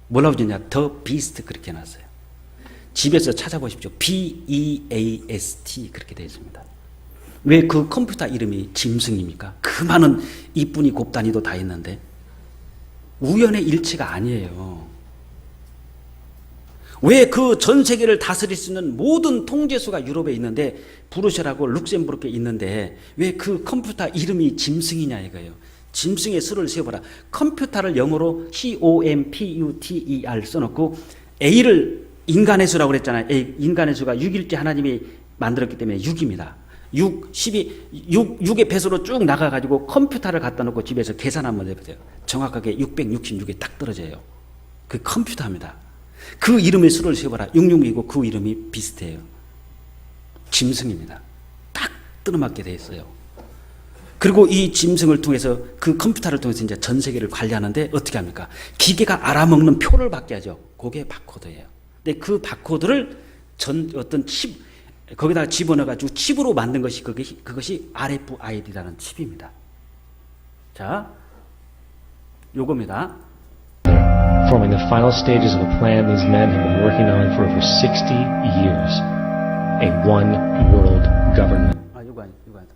뭐라고 지냐? 더 비스트 그렇게 해놨어요. 집에서 찾아보십시오. BEAST 그렇게 되어 있습니다. 왜 그 컴퓨터 이름이 짐승입니까? 그 많은 이쁜이 곱단이도 다 있는데 우연의 일치가 아니에요. 왜 그 전 세계를 다스릴 수 있는 모든 통제수가 유럽에 있는데 브루셀하고 룩셈부르크에 있는데 왜 그 컴퓨터 이름이 짐승이냐 이거예요. 짐승의 수를 세어봐라. 컴퓨터를 영어로 COMPUTER 써놓고 A를 인간의 수라고 그랬잖아요. A, 인간의 수가 6일째 하나님이 만들었기 때문에 6입니다. 6, 12, 6의 배수로 쭉 나가가지고 컴퓨터를 갖다 놓고 집에서 계산 한번 해보세요. 정확하게 666에 딱 떨어져요. 그 컴퓨터입니다. 그 이름의 수를 세어봐라. 66이고 그 이름이 비슷해요. 짐승입니다. 딱 들어맞게 돼 있어요. 그리고 이 짐승을 통해서 그 컴퓨터를 통해서 이제 전 세계를 관리하는데 어떻게 합니까? 기계가 알아먹는 표를 받게 하죠. 그게 바코드예요. 근데 그 바코드를 어떤 칩, 거기다가 집어넣어가지고 칩으로 만든 것이 그것이 RFID라는 칩입니다. 자, 요겁니다. Forming the final stages of a plan these men have been working on for over 60 years. A one world government. 이거 아니다.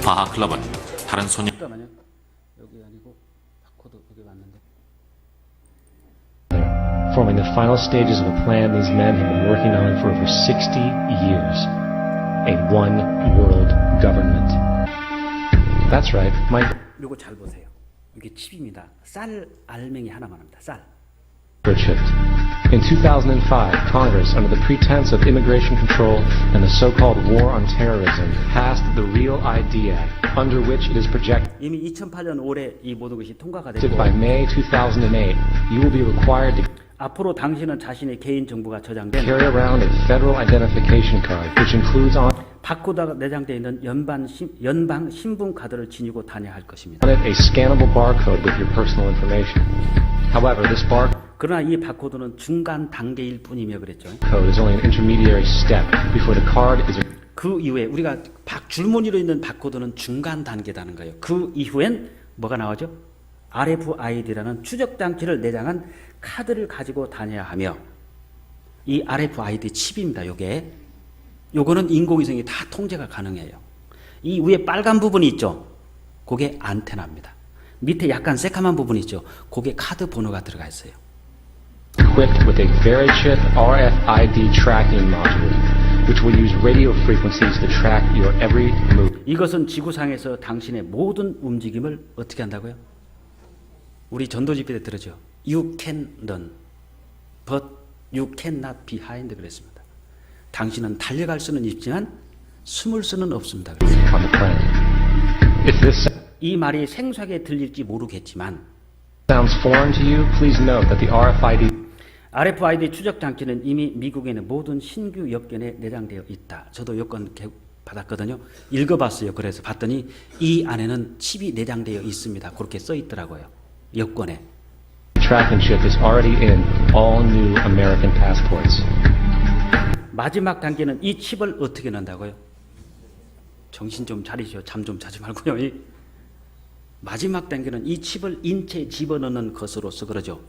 과학클럽은 다른 소녀 잠깐만요. 여기 아니고 바코드 여기 맞는데. Forming the final stages of a plan these men have been working on for over 60 years. A one world government. That's right. 요거 잘 보세요. 이게 칩입니다. 쌀 알맹이 하나만 합니다. 쌀. Microchipped. In 2005, Congress, under the pretense of immigration control and the so-called war on terrorism, passed the Real ID Act, under which it is projected 이미 2008년 올해 이 모든 것이 통과가 by 됐고 May 2008, you will be required to 앞으로 당신은 자신의 개인 정보가 저장된 carry around a federal identification card, which includes on 바코드가 내장되어 있는 연방 신분 카드를 지니고 다녀야 할 것입니다. it a scannable barcode with your personal information. However, this barcode 그러나 이 바코드는 중간 단계일 뿐이며 그랬죠. is only an intermediary step before the card is 그 이후에 우리가 줄무늬로 있는 바코드는 중간 단계라는 거예요. 그 이후엔 뭐가 나오죠? RFID라는 추적 장치를 내장한 카드를 가지고 다녀야 하며 이 RFID 칩입니다. 요거는 인공위성이 다 통제가 가능해요. 이 위에 빨간 부분이 있죠. 그게 안테나입니다. 밑에 약간 새까만 부분이 있죠. 그게 카드 번호가 들어가 있어요. equipped with a VeriChip RFID tracking module, which will use radio frequencies to track your every move. 이것은 지구상에서 당신의 모든 움직임을 어떻게 한다고요? 우리 전도 집회 때 들었죠. You can run, but you cannot be behind 그랬습니다. 당신은 달려갈 수는 있지만 숨을 수는 없습니다. On the planet. If this 이 말이 생소하게 들릴지 모르겠지만 sounds foreign to you, please note that the RFID 추적 장치는 이미 미국에 있는 모든 신규 여권에 내장되어 있다. 저도 여권 받았거든요. 읽어봤어요. 그래서 봤더니 이 안에는 칩이 내장되어 있습니다. 그렇게 써 있더라고요. 여권에. tracking chip is already in all new American passports. 마지막 단계는 이 칩을 어떻게 넣는다고요? 정신 좀 차리시오. 잠 좀 자지 말고요. 마지막 단계는 이 칩을 인체에 집어넣는 것으로서 그러죠.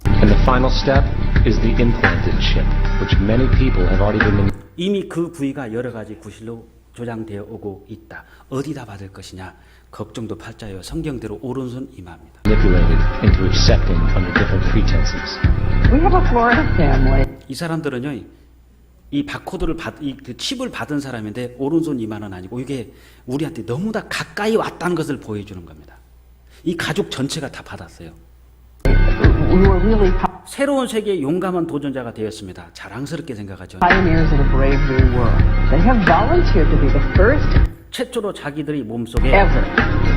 And the final step is the implanted chip, which many people have already been 이미 그 부위가 여러 가지 구실로 조장되어 오고 있다. 어디다 받을 것이냐? 걱정도 팔자요. 성경대로 오른손 이마입니다. manipulated into accepting under different pretenses. We have a Florida family. 이 사람들은요, 이 바코드를 그 칩을 받은 사람인데 오른손 이마는 아니고 이게 우리한테 너무나 가까이 왔다는 것을 보여주는 겁니다. 이 가족 전체가 다 받았어요. We were really 새로운 세계의 용감한 도전자가 되었습니다. 자랑스럽게 생각하죠. pioneers of a brave new world. They have volunteered to be the first 최초로 자기들이 몸속에 ever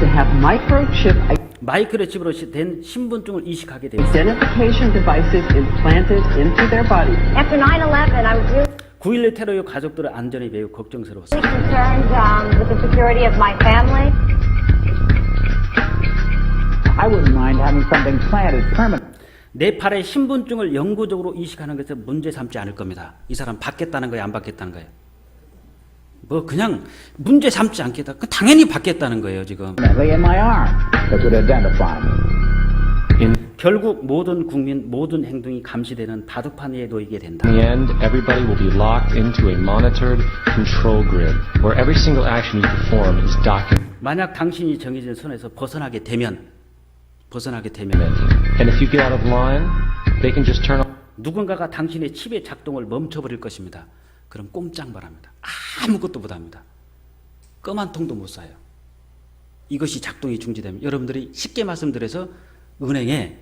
to have microchip 마이크로칩으로 된 신분증을 이식하게 됩니다. identification devices implanted into their body. After 9/11, I was really 9.11 테러 이후 가족들의 안전이 매우 걱정스러웠습니다. concerned with the security of my family. I wouldn't mind having something planted permanently. 내 팔에 신분증을 영구적으로 이식하는 것에 문제 삼지 않을 겁니다. 이 사람 받겠다는 거예요, 안 받겠다는 거예요? 뭐 그냥 문제 삼지 않겠다. 당연히 받겠다는 거예요, 지금. In my arm that would identify me. 결국 모든 국민, 모든 행동이 감시되는 바둑판 위에 놓이게 된다. In the end, everybody will be locked into a monitored control grid where every single action you perform is documented. 만약 당신이 정해진 선에서 벗어나게 되면 And if you get out of line, they can just turn on. 누군가가 당신의 칩의 작동을 멈춰버릴 것입니다. 그럼 꼼짝만 합니다. 아무것도 못합니다. 껌 한 통도 못 사요. 이것이 작동이 중지되면 여러분들이 쉽게 말씀드려서 은행에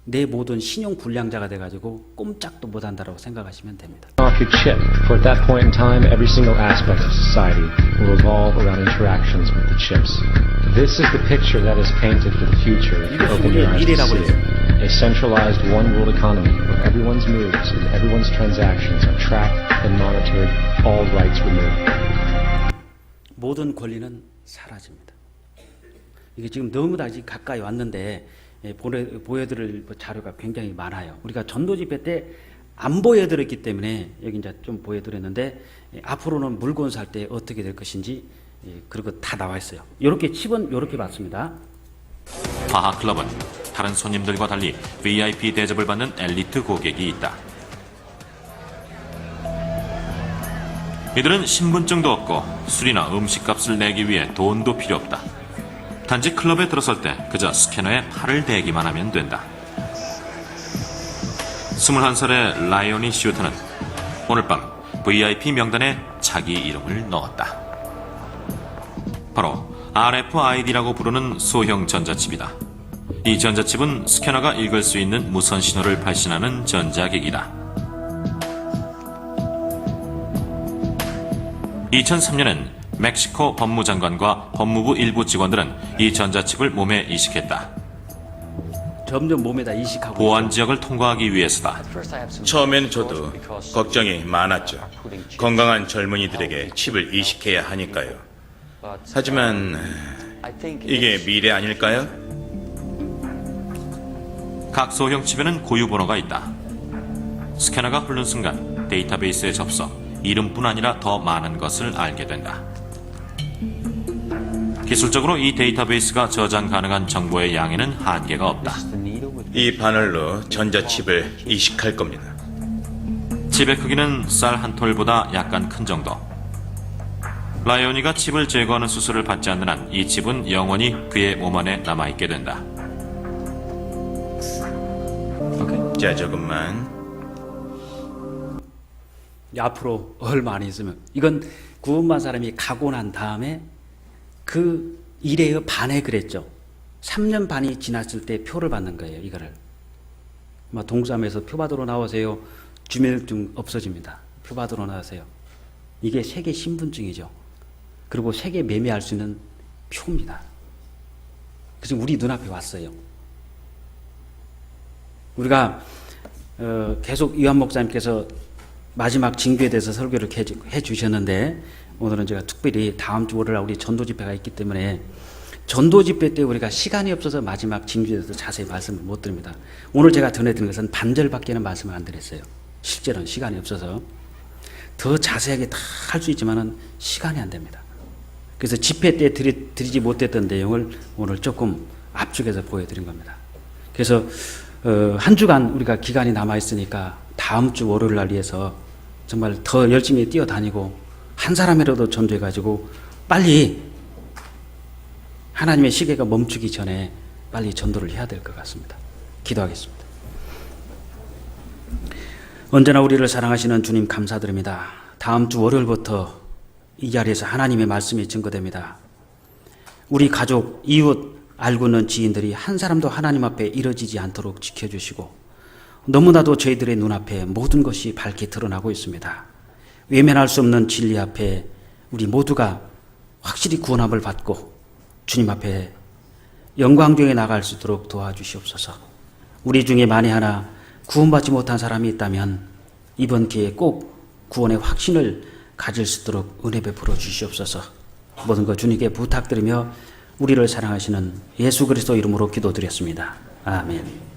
내 모든 신용 불량자가 돼가지고 꼼짝도 못한다고 생각하시면 됩니다. Off your chip, for at that point in time, every single aspect of society will revolve around interactions with the chips. This is the picture that is painted for the future if you open your eyes to see it. A centralized one-world economy where everyone's moves and everyone's transactions are tracked and monitored, all rights removed. 모든 권리는 사라집니다. 이게 지금 너무나 가까이 왔는데 보여드릴 자료가 굉장히 많아요. 우리가 전도 집회 때 안 보여드렸기 때문에 여기 이제 좀 보여드렸는데 앞으로는 물건 살 때 어떻게 될 것인지 그런 거 다 나와 있어요. 이렇게 칩은 이렇게 받습니다. 바하클럽은 다른 손님들과 달리 VIP 대접을 받는 엘리트 고객이 있다. 이들은 신분증도 없고 술이나 음식값을 내기 위해 돈도 필요 없다. 단지 클럽에 들어설 때 그저 스캐너에 팔을 대기만 하면 된다. 21살의 라이오니 슈터는 오늘 밤 VIP 명단에 자기 이름을 넣었다. 바로 RFID라고 부르는 소형 전자칩이다. 이 전자칩은 스캐너가 읽을 수 있는 무선 신호를 발신하는 전자기기다. 2003년엔 멕시코 법무장관과 법무부 일부 직원들은 이 전자칩을 몸에 이식했다. 점점 몸에다 이식하고 보안 지역을 통과하기 위해서다. 처음엔 저도 걱정이 많았죠. 건강한 젊은이들에게 칩을 이식해야 하니까요. 하지만 이게 미래 아닐까요? 각 소형 칩에는 고유 번호가 있다. 스캐너가 흐르는 순간 데이터베이스에 접속, 이름뿐 아니라 더 많은 것을 알게 된다. 기술적으로 이 데이터베이스가 저장 가능한 정보의 양에는 한계가 없다. 이 바늘로 전자칩을 이식할 겁니다. 칩의 크기는 쌀 한 톨보다 약간 큰 정도. 라이오니가 칩을 제거하는 수술을 받지 않는 한 이 칩은 영원히 그의 몸 안에 남아있게 된다. 자, 조금만. 앞으로 얼마 안 있으면 이건 구원받은 사람이 가고 난 다음에 그 일의 반에 그랬죠. 3년 반이 지났을 때 표를 받는 거예요. 이거를 동사무에서 표 받으러 나오세요. 주민등록 없어집니다. 표 받으러 나오세요. 이게 세계 신분증이죠. 그리고 세계 매매할 수 있는 표입니다. 그래서 우리 눈앞에 왔어요. 우리가 계속 이완 목사님께서 마지막 징조에 대해서 설교를 해 주셨는데 오늘은 제가 특별히 다음 주 월요일 우리 전도 집회가 있기 때문에 전도 집회 때 우리가 시간이 없어서 마지막 징조에 대해서 자세히 말씀을 못 드립니다. 오늘 제가 전해드린 것은 반절밖에는 말씀을 안 드렸어요. 실제로는 시간이 없어서 더 자세하게 다 할 수 있지만은 시간이 안 됩니다. 그래서 집회 때 드리지 못했던 내용을 오늘 조금 압축해서 보여드린 겁니다. 그래서 한 주간 우리가 기간이 남아 있으니까 다음 주 월요일 날 위해서 정말 더 열심히 뛰어다니고 한 사람이라도 전도해가지고 빨리 하나님의 시계가 멈추기 전에 빨리 전도를 해야 될 것 같습니다. 기도하겠습니다. 언제나 우리를 사랑하시는 주님 감사드립니다. 다음 주 월요일부터 이 자리에서 하나님의 말씀이 증거됩니다. 우리 가족, 이웃, 알고 있는 지인들이 한 사람도 하나님 앞에 이뤄지지 않도록 지켜주시고 너무나도 저희들의 눈앞에 모든 것이 밝게 드러나고 있습니다. 외면할 수 없는 진리 앞에 우리 모두가 확실히 구원함을 받고 주님 앞에 영광 중에 나갈 수 있도록 도와주시옵소서. 우리 중에 만에 하나 구원받지 못한 사람이 있다면 이번 기회에 꼭 구원의 확신을 가질 수 있도록 은혜 베풀어 주시옵소서. 모든 것 주님께 부탁드리며 우리를 사랑하시는 예수 그리스도 이름으로 기도드렸습니다. 아멘.